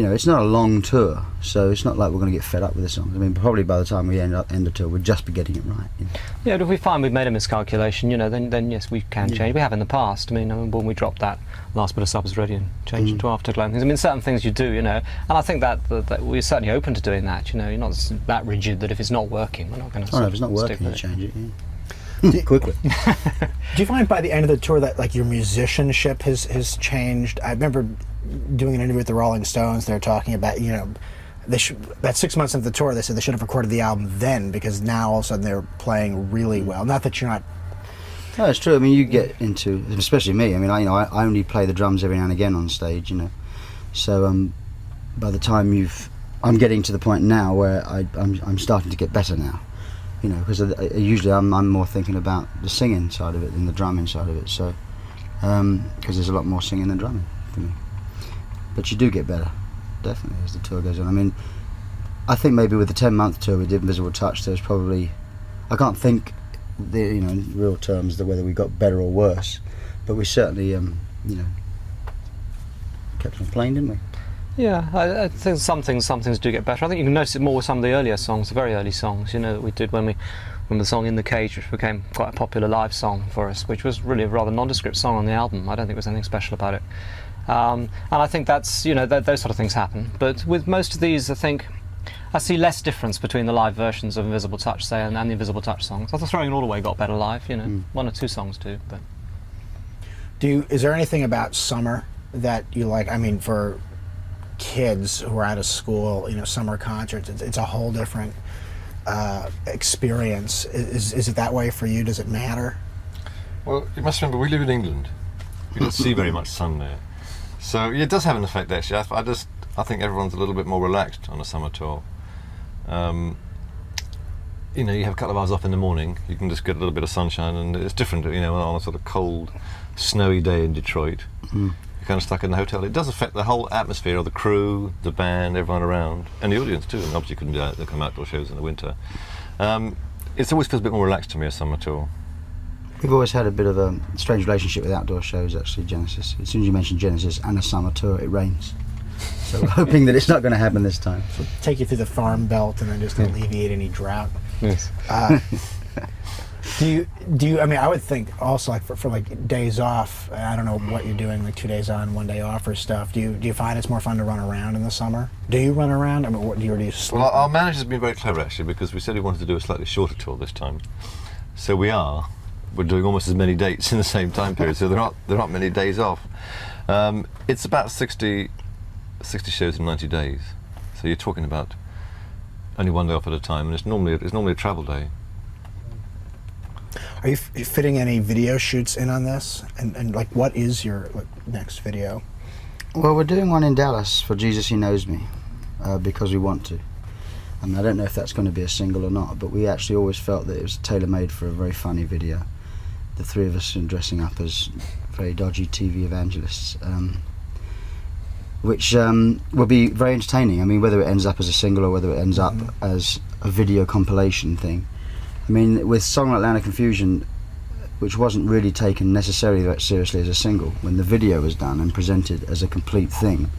know, it's not a long tour, so it's not like we're going to get fed up with the songs. I mean, probably by the time we end the tour, we'll just be getting it right. You know? Yeah, but if we find we've made a miscalculation, you know, then yes, we can change. We have in the past. I mean, when we dropped that last bit of Supper's Ready and changed it to Afterglow and things. I mean, certain things you do, you know, and I think that we're certainly open to doing that. You know, you're not that rigid that if it's not working, we're not going to. Oh, no, if it's not working, you change it. Yeah. Quickly. Do you find by the end of the tour that like your musicianship has changed? I remember doing an interview with the Rolling Stones. They're talking about, you know, that 6 months into the tour, they said they should have recorded the album then, because now all of a sudden they're playing really well. Not that you're not. No, it's true. I mean, you get into, especially me. I mean, I only play the drums every now and again on stage, you know. So by the time I'm getting to the point now where I'm starting to get better now. You know, because usually I'm more thinking about the singing side of it than the drumming side of it. So, because there's a lot more singing than drumming for me. But you do get better, definitely, as the tour goes on. I mean, I think maybe with the 10-month tour we did Invisible Touch, there's probably, I can't think, in real terms, whether we got better or worse, but we certainly, you know, kept on playing, didn't we? Yeah, I think some things do get better. I think you can notice it more with some of the earlier songs, the very early songs, you know, that we did when the song In the Cage, which became quite a popular live song for us, which was really a rather nondescript song on the album. I don't think there was anything special about it. And I think that's, you know, those sort of things happen. But with most of these, I think I see less difference between the live versions of Invisible Touch, say, and the Invisible Touch songs. I thought Throwing It All Away got better live, you know, one or two songs do. But Is there anything about summer that you like? I mean, for kids who are out of school, you know, summer concerts, it's a whole different experience. Is it that way for you? Does it matter? Well, you must remember, we live in England. We don't see very much sun there. So yeah, it does have an effect, actually. I think everyone's a little bit more relaxed on a summer tour. You know, you have a couple of hours off in the morning, you can just get a little bit of sunshine, and it's different, you know, on a sort of cold, snowy day in Detroit. You're kind of stuck in the hotel. It does affect the whole atmosphere of the crew, the band, everyone around, and the audience too. And obviously you couldn't do that, they come outdoor shows in the winter. It always feels a bit more relaxed to me, a summer tour. We've always had a bit of a strange relationship with outdoor shows, actually, Genesis. As soon as you mention Genesis and a summer tour, it rains. So we're hoping that it's not going to happen this time. So take you through the farm belt and then just alleviate any drought. Yes. Do you? I mean, I would think also like for like days off. I don't know what you're doing, like 2 days on, 1 day off or stuff. Do you find it's more fun to run around in the summer? Do you run around? I mean, what do you sleep? Well, our manager's been very clever, actually, because we said we wanted to do a slightly shorter tour this time. So we're doing almost as many dates in the same time period. So there aren't many days off. It's about 60 shows in 90 days. So you're talking about only one day off at a time, and it's normally a travel day. Are you fitting any video shoots in on this? And like, what is your next video? Well, we're doing one in Dallas for Jesus He Knows Me, because we want to. And I don't know if that's going to be a single or not, but we actually always felt that it was tailor-made for a very funny video. The three of us dressing up as very dodgy TV evangelists, which will be very entertaining. I mean, whether it ends up as a single or whether it ends up as a video compilation thing. I mean, with Song Like Land of Confusion, which wasn't really taken necessarily that seriously as a single, when the video was done and presented as a complete thing,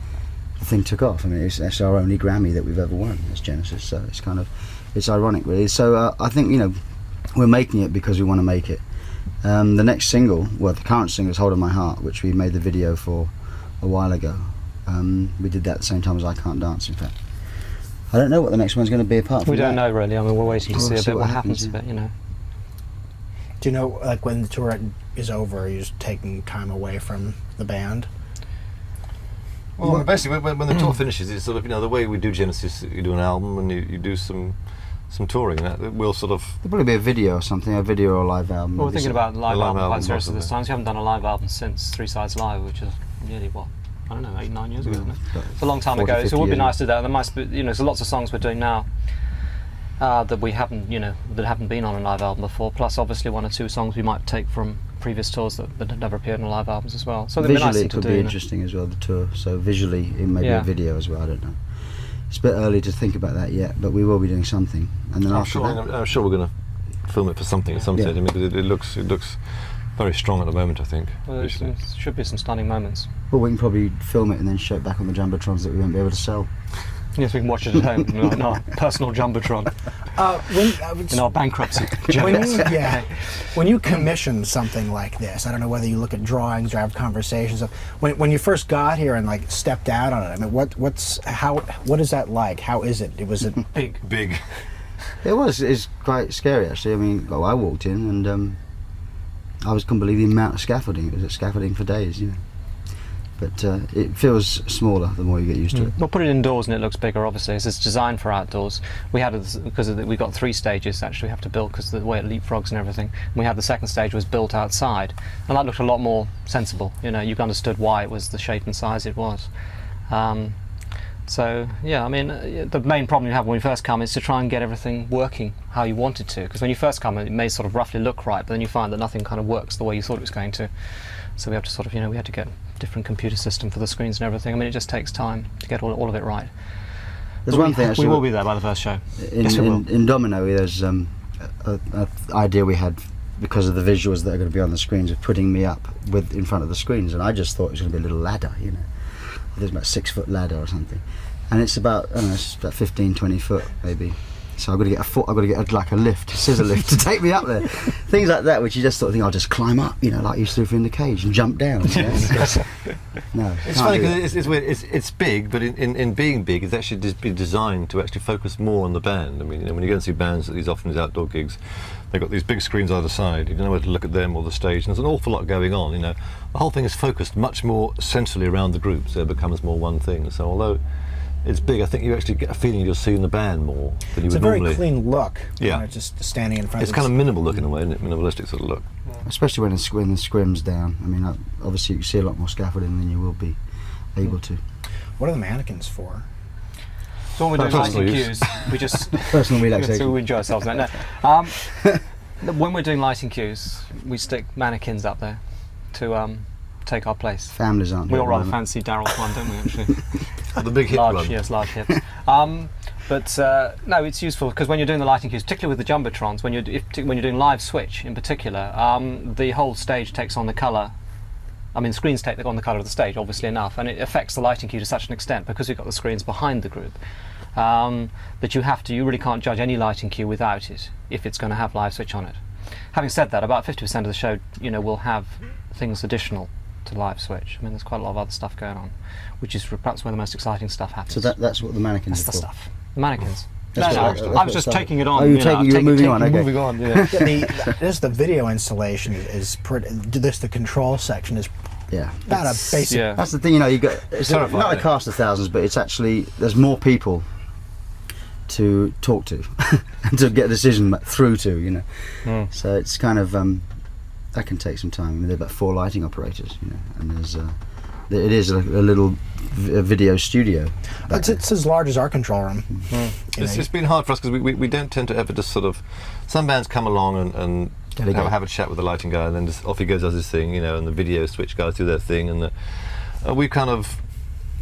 the thing took off. I mean, it's our only Grammy that we've ever won as Genesis, so it's ironic, really. So I think, you know, we're making it because we want to make it. The next single, well, the current single is Hold On My Heart, which we made the video for a while ago. We did that at the same time as I Can't Dance, in fact. I don't know what the next one's going to be apart from We don't that. know, really. I mean, we're waiting to see a bit what happens, yeah. but, you know. Do you know, like, when the tour is over, are you just taking time away from the band? Well, basically, when the tour finishes, it's sort of, you know, the way we do Genesis, you do an album and you do some touring. That we'll sort of... There'll probably be a video or something, a video or a live album. Well, we're thinking about a live album quite seriously possibly. this time. We haven't done a live album since Three Sides Live, which is nearly, what, I don't know, 8-9 years ago, isn't it? It's a long time 40, ago, so it would be 50 nice to do that. There might be, you know, there's lots of songs we're doing now that we haven't, you know, that haven't been on a live album before. Plus, obviously, one or two songs we might take from previous tours that had never appeared on live albums as well. So it'd be nice visually, to it could do, be you know. interesting as well, the tour. So visually, it may be Yeah. a video as well. I don't know. It's a bit early to think about that yet, but we will be doing something. And then after that, I'm sure we're going to film it for something at some stage. I mean, it looks very strong at the moment, I think. Well, there should be some stunning moments. well, we can probably film it and then show it back on the jumbotrons that we won't be able to sell. Yes, we can watch it at home in our personal jumbotron in our bankruptcy. When you commission something like this, I don't know whether you look at drawings or have conversations. When you first got here and like stepped out on it, I mean, what is that like? How is it? Was it big? It's quite scary actually. I mean, well, I walked in and I couldn't believe the amount of scaffolding. It was at scaffolding for days, you know. But it feels smaller the more you get used to it. We'll put it indoors and it looks bigger, obviously. It's designed for outdoors. We had it because we've got 3 stages actually we have to build because of the way it leapfrogs and everything. And we had the second stage was built outside, and that looked a lot more sensible. You know, you understood why it was the shape and size it was. So yeah, I mean, the main problem you have when you first come is to try and get everything working how you want it to. Because when you first come, it may sort of roughly look right, but then you find that nothing kind of works the way you thought it was going to. So we have to sort of, you know, we had to get a different computer system for the screens and everything. I mean, it just takes time to get all of it right. There's one thing actually. We will be there by the first show. In Domino, there's an idea we had because of the visuals that are going to be on the screens of putting me up in front of the screens, and I just thought it was going to be a little ladder, you know. There's about 6-foot ladder or something, and it's about, I don't know, it's about 15-20 foot maybe. So I've got to get like a lift, a scissor lift to take me up there. Things like that, which you just sort of think, I'll just climb up, you know, like you used to do in the cage and jump down. You know? No, it's funny because it's weird. It's big, but in being big, it's actually been designed to actually focus more on the band. I mean, you know, when you go and see bands at these outdoor gigs, they've got these big screens either side. You don't know where to look at them or the stage. And there's an awful lot going on. You know, the whole thing is focused much more centrally around the group, so it becomes more one thing. So although it's big, I think you actually get a feeling you're seeing the band more than you would normally. It's a very clean look. Yeah. Kind of just standing in front. It's kind of minimal look in a way, isn't it? Minimalistic sort of look. Especially when the scrim's down. I mean, obviously you see a lot more scaffolding than you will be able to. What are the mannequins for? So when we're doing lighting cues, we just personal relaxation. So we enjoy ourselves. No. When we're doing lighting cues, we stick mannequins up there to take our place. Families aren't. We all rather fancy Daryl's one, don't we? Actually, the big hip one. Yes, large hips. But no, it's useful because when you're doing the lighting cues, particularly with the jumbotrons, when you're doing live switch in particular, the whole stage takes on the colour. I mean, screens take on the colour of the stage, obviously enough, and it affects the lighting cue to such an extent because we've got the screens behind the group that you really can't judge any lighting cue without it if it's going to have live switch on it. Having said that, about 50% of the show, you know, will have things additional to live switch. I mean, there's quite a lot of other stuff going on, which is perhaps where the most exciting stuff happens. So that's what the mannequins are for. That's the stuff. The mannequins. I was just taking it on. Oh, you're moving on. Okay. Moving on. Yeah. The video installation is pretty. The control section is. Yeah. About a basic. Yeah. That's the thing, you know. It's not a cast of thousands, but it's actually there's more people to talk to and to get a decision through to, you know. So it's kind of that can take some time. I mean, there are about 4 lighting operators, you know, and it is a little video studio. It's as large as our control room. It's been hard for us because we don't tend to ever just sort of. Some bands come along and have a chat with the lighting guy, and then just off he goes, does his thing, you know, and the video switch guys do their thing, and we kind of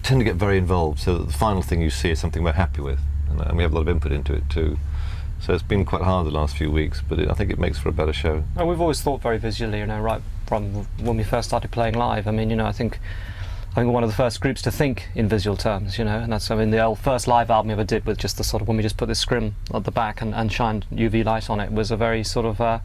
tend to get very involved, so that the final thing you see is something we're happy with, and we have a lot of input into it too. So it's been quite hard the last few weeks, but I think it makes for a better show. And we've always thought very visually, you know, right from when we first started playing live. I mean, you know, I think we're one of the first groups to think in visual terms, you know, and that's, I mean, the first live album we ever did with just the sort of, when we just put this scrim at the back and shined UV light on it, was a very sort of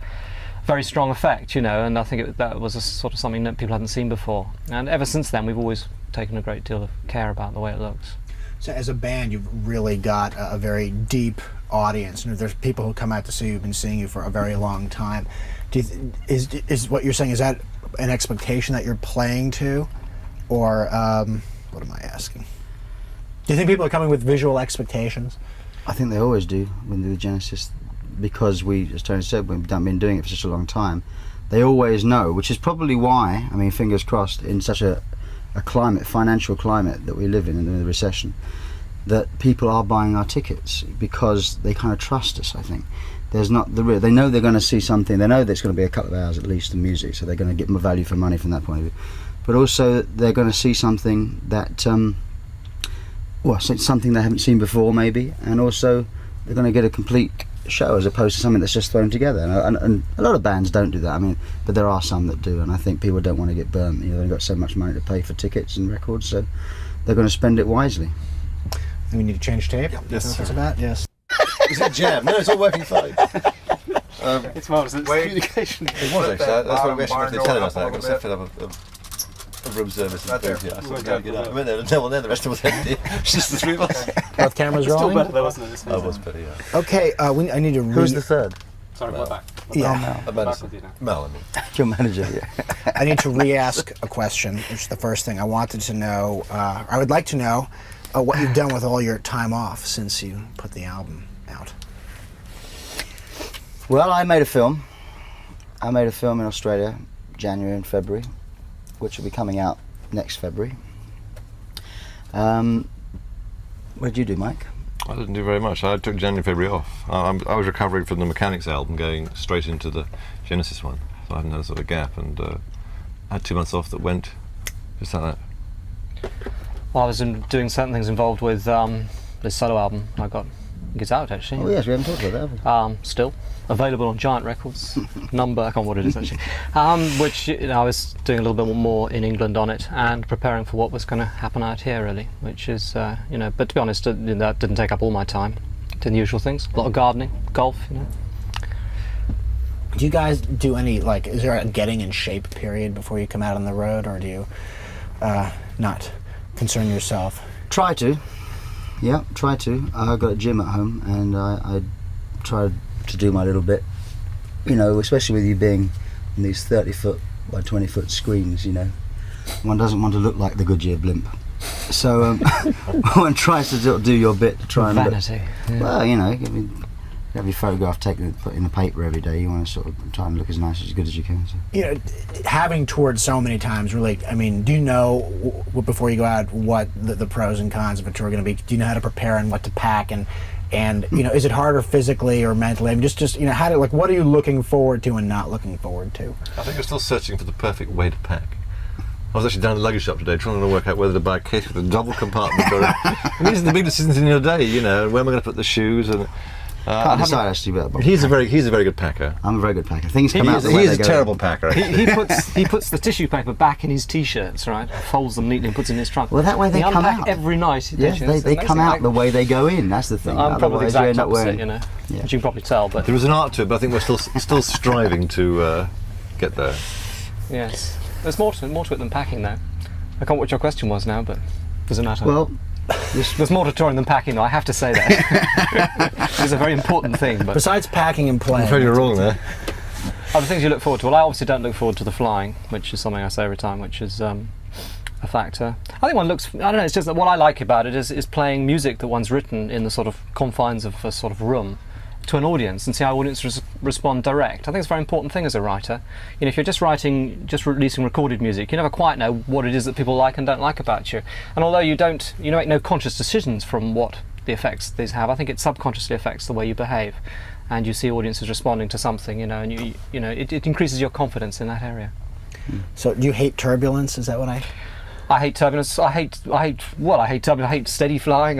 very strong effect, you know, and I think that was a sort of something that people hadn't seen before. And ever since then, we've always taken a great deal of care about the way it looks. So as a band, you've really got a very deep audience, and there's people who come out to see you, who've been seeing you for a very long time. Is what you're saying, is that an expectation that you're playing to, or what am I asking? Do you think people are coming with visual expectations? I think they always do when they do Genesis, because we, as Tony said, we've been doing it for such a long time. They always know, which is probably why, I mean, fingers crossed, in such a climate, financial climate that we live in the recession, that people are buying our tickets because they kind of trust us. I think there's not they know they're going to see something. They know there's going to be a couple of hours at least of music, so they're going to get more value for money from that point of view. But also they're going to see something that, something they haven't seen before maybe, and also they're going to get a complete show as opposed to something that's just thrown together. And a lot of bands don't do that. I mean, but there are some that do, and I think people don't want to get burnt. You know, they've got so much money to pay for tickets and records, so they're going to spend it wisely. We need to change tape? Yes, That's about? Yes. Is it jam? No, it's all working fine. It's marvellous. It's communication. It was actually. That's what we actually went to tell us. I got set up a room service and food. Yeah, I thought we get out. I went there, and then the rest of us empty. It's just the 3 of us. Both cameras rolling? Still better though, wasn't it? I was better, yeah. Okay, I need to Who's the third? Sorry, we're back. Yeah. Mel, I mean. Your manager, yeah. I need to re-ask a question, which is the first thing I wanted to know. I would like to know what you've done with all your time off since you put the album out. Well, I made a film. I made a film in Australia, January and February, which will be coming out next February. What did you do, Mike? I didn't do very much. I took January, February off. I was recovering from the Mechanics album, going straight into the Genesis one. So I hadn't had a sort of gap, and I had 2 months off that went just like that. Well, I was doing certain things involved with this solo album I got. It's out actually. Oh yes, we haven't talked about that, have we? Still available on Giant Records. Number, I can't remember what it is actually. Which, you know, I was doing a little bit more in England on it and preparing for what was going to happen out here, really. Which is, you know, but to be honest, that didn't take up all my time. Did the usual things, a lot of gardening, golf, you know. Do you guys do any, like, is there a getting in shape period before you come out on the road, or do you not concern yourself? Try to. Yeah, try to. I've got a gym at home, and I try to do my little bit. You know, especially with you being in these 30-foot by 20-foot screens, you know. One doesn't want to look like the Goodyear blimp. So one tries to do your bit to try and vanity. Look, well, you know, have your photograph taken and put in the paper every day. You want to sort of try and look as nice, as good as you can. So. You know, having toured so many times, really, I mean, do you know before you go out what the pros and cons of a tour are going to be? Do you know how to prepare and what to pack, and you know, is it harder physically or mentally? I mean, just you know, what are you looking forward to and not looking forward to? I think we're still searching for the perfect way to pack. I was actually down in the luggage shop today trying to work out whether to buy a case with a double compartment or and these are the big decisions in your day, you know, where am I going to put the shoes, and can't decide actually about. He's a very good packer. I'm a very good packer. Things come out the way He's they a go. terrible packer. He puts the tissue paper back in his t-shirts, right? Folds them neatly and puts them in his trunk. Well, that way they come out every night. Yes, they come out the way they go in. That's the thing. I'm probably the exact opposite, you know. Yeah. As you can probably tell, but there is an art to it, but I think we're still striving to get there. Yes, there's more to it than packing, though. I can't remember what your question was now, but doesn't matter. Well, there's more to touring than packing, though. I have to say that. It's a very important thing. But besides packing and playing, I'm afraid you're wrong there. Other things you look forward to. Well, I obviously don't look forward to the flying, which is something I say every time. Which is a factor. I think one looks, I don't know, it's just that what I like about it is playing music that one's written in the sort of confines of a sort of room to an audience and see how audiences respond direct. I think it's a very important thing as a writer. You know, if you're just releasing recorded music, you never quite know what it is that people like and don't like about you. And although you make no conscious decisions from what the effects these have, I think it subconsciously affects the way you behave, and you see audiences responding to something, you know, and it increases your confidence in that area. So do you hate turbulence? Is that what I hate turbulence. I hate turbulence. I hate steady flying.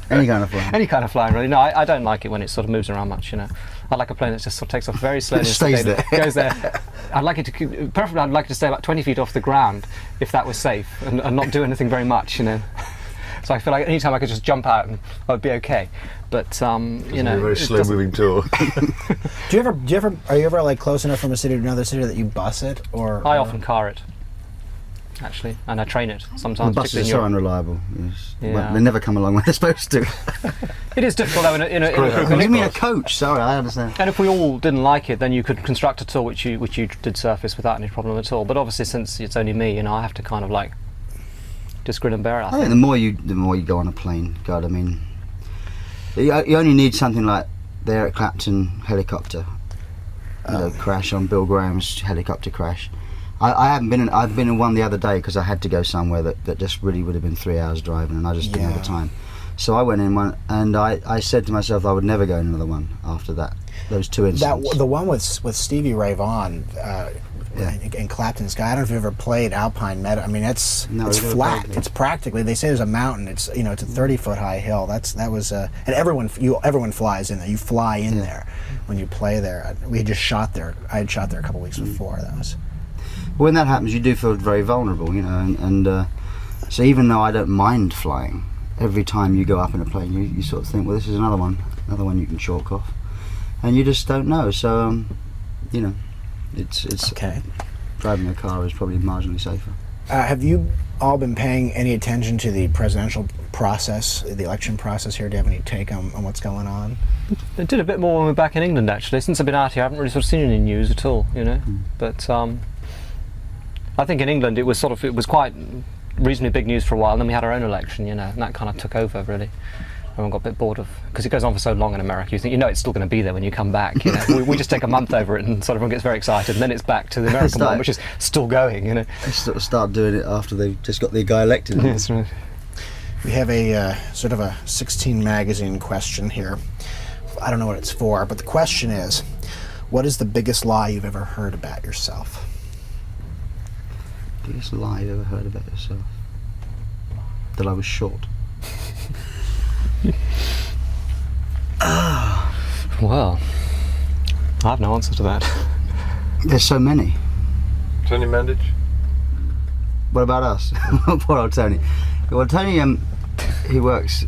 Any kind of flying. Any kind of flying, really. No, I don't like it when it sort of moves around much, you know. I like a plane that just sort of takes off very slowly. It stays there. Goes there. I'd like it to stay about 20 feet off the ground if that was safe and not do anything very much, you know. So I feel like any time I could just jump out and I'd be okay. But you know, a very slow moving tour. are you ever like close enough from a city to another city that you bus it, or I often car it, actually, and I train it sometimes. The buses are so unreliable. Yes. Yeah. Well, they never come along when they're supposed to. It is difficult though in a What do you mean a coach? Sorry, I understand. And if we all didn't like it, then you could construct a tour which you did surface without any problem at all. But obviously, since it's only me, you know, I have to kind of like just grin and bear it. I think the more you go on a plane, God, I mean, you only need something like the Eric Clapton helicopter crash on Bill Graham's helicopter crash. I've been in one the other day because I had to go somewhere that just really would have been 3 hours driving, and I just didn't have the time. So I went in one, and I said to myself I would never go in another one after that. Those two incidents. The one with Stevie Ray Vaughan and Clapton's guy. I don't know if you've ever played Alpine Meadow. I mean, it's flat. It's practically, they say there's a mountain. It's a 30-foot high hill. That was and everyone flies in there. You fly in there when you play there. We had just shot there. I had shot there a couple weeks before. That was. When that happens, you do feel very vulnerable, you know, and so even though I don't mind flying, every time you go up in a plane, you sort of think, well, this is another one you can chalk off, and you just don't know. So, you know, it's okay. Driving a car is probably marginally safer. Have you all been paying any attention to the presidential process, the election process here? Do you have any take on what's going on? I did a bit more when we were back in England, actually. Since I've been out here, I haven't really sort of seen any news at all, you know. But I think in England it was quite reasonably big news for a while, and then we had our own election, you know, and that kind of took over, really. Everyone got a bit bored of, because it goes on for so long in America, you think, you know, it's still going to be there when you come back, you know. we just take a month over it and sort of everyone gets very excited, and then it's back to the American one, which is still going, you know. They sort of start doing it after they've just got the guy elected. Yes, right. We have a sort of a 16 magazine question here. I don't know what it's for, but the question is, what is the biggest lie you've ever heard about yourself? Biggest lie you've ever heard about yourself? That I was short. Well, I have no answer to that. There's so many. Tony Mandich? What about us? Poor old Tony. Well, Tony, he works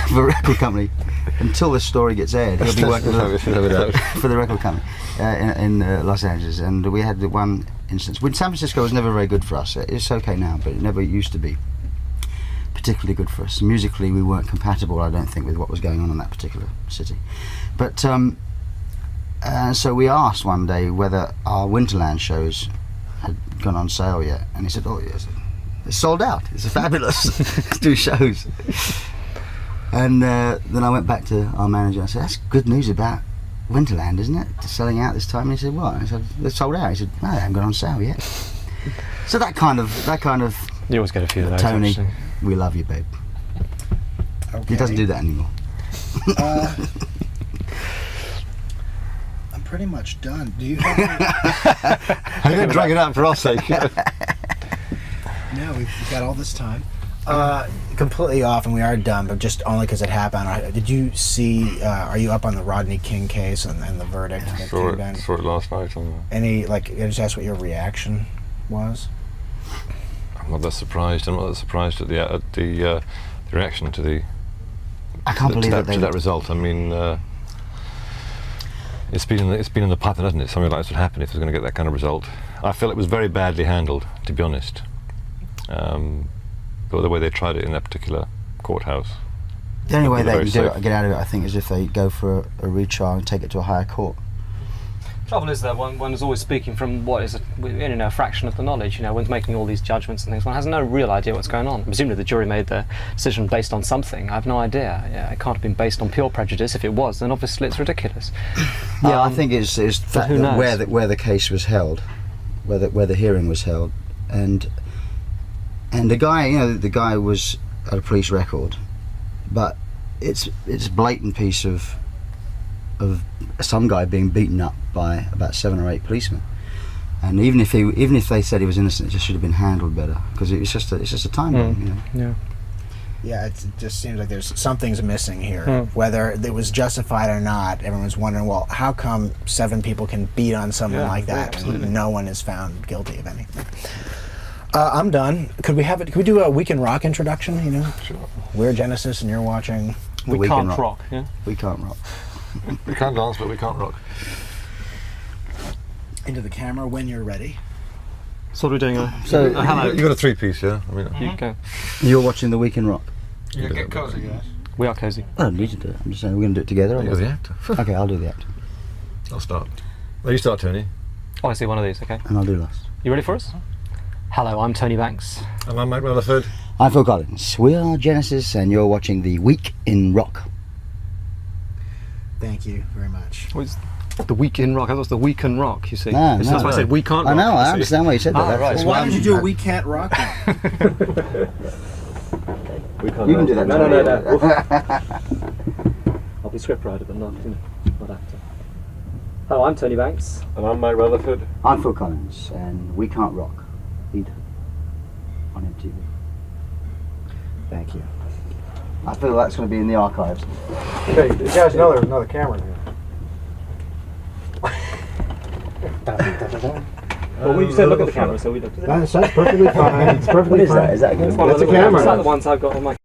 for a record company. Until this story gets aired, he'll be working for the record company in Los Angeles. And we had one instance. When San Francisco was never very good for us. It's okay now, but it never used to be particularly good for us. Musically, we weren't compatible, I don't think, with what was going on in that particular city. But so we asked one day whether our Winterland shows had gone on sale yet, and he said, "Oh yes, it's sold out. It's fabulous. 2 shows." And then I went back to our manager and I said, "That's good news about Winterland, isn't it? It's selling out this time." And he said, "What?" I said, "It's sold out." He said, "No, they haven't gone on sale yet." So that kind of. You always get a few of those. Tony, actually. We love you, babe. Okay. He doesn't do that anymore. I'm pretty much done. Do you have any... I'm going to drag it out for our sake. No, we've got all this time. Completely off, and we are done, but just only because it happened. Did you see, are you up on the Rodney King case and the verdict? I saw it last night. I just asked what your reaction was? I'm not that surprised. I'm not that surprised at the reaction to the. I can't believe that result. I mean, it's been in the pipeline, hasn't it? Something like this would happen if it was going to get that kind of result. I feel it was very badly handled, to be honest. But the way they tried it in that particular courthouse. The only way they can get out of it, I think, is if they go for a retrial and take it to a higher court. Trouble is that one is always speaking from what is a fraction of the knowledge. One's making all these judgments and things. One has no real idea what's going on. Presumably the jury made their decision based on something. I have no idea. Yeah, it can't have been based on pure prejudice. If it was, then obviously it's ridiculous. Yeah, I think it's that where the case was held, where the hearing was held, and the guy was at a police record, but it's a blatant piece of some guy being beaten up by about 7 or 8 policemen, and even if they said he was innocent, it just should have been handled better, because it's just a time bomb. Yeah, it just seems like there's something's missing here. Whether it was justified or not, everyone's wondering, well, how come 7 people can beat on someone like that and no one is found guilty of anything? I'm done. Could we do a Week in Rock introduction? Sure. We're Genesis and you're watching. We Can't Rock. Yeah. We Can't Rock. We can't dance, but we can't rock. Into the camera when you're ready. So what are we doing? So hello. You got a 3-piece, yeah? I mean, You go. You're watching the Week in Rock. Yeah, get cozy, guys. We are cozy. I don't need to do it. I'm just saying we're going to do it together. You're the actor. Okay, I'll do the actor. I'll start. Well, you start, Tony. Oh, I see one of these. Okay. And I'll do last. You ready for us? Hello, I'm Tony Banks. And I'm Mike Rutherford. I'm Phil Collins. We are Genesis, and you're watching the Week in Rock. Thank you very much. What's the Week in Rock? I thought it was the Week and Rock, you see. No, That's why I said We Can't Rock. I know, I understand why you said that. Right. Well, why don't you do a We Can't Rock then? We can't You can do that. No. I'll be scriptwriter, but not actor. Hello, I'm Tony Banks. And I'm Mike Rutherford. I'm Phil Collins, and We Can't Rock. Lead on MTV. Thank you. I feel that's going to be in the archives. Okay, you guys know there's another camera here. Well, you said look at the camera, so we looked at it. That's perfectly fine. It's perfectly fine. Is that a camera? That's a camera. It's like the ones I've got on my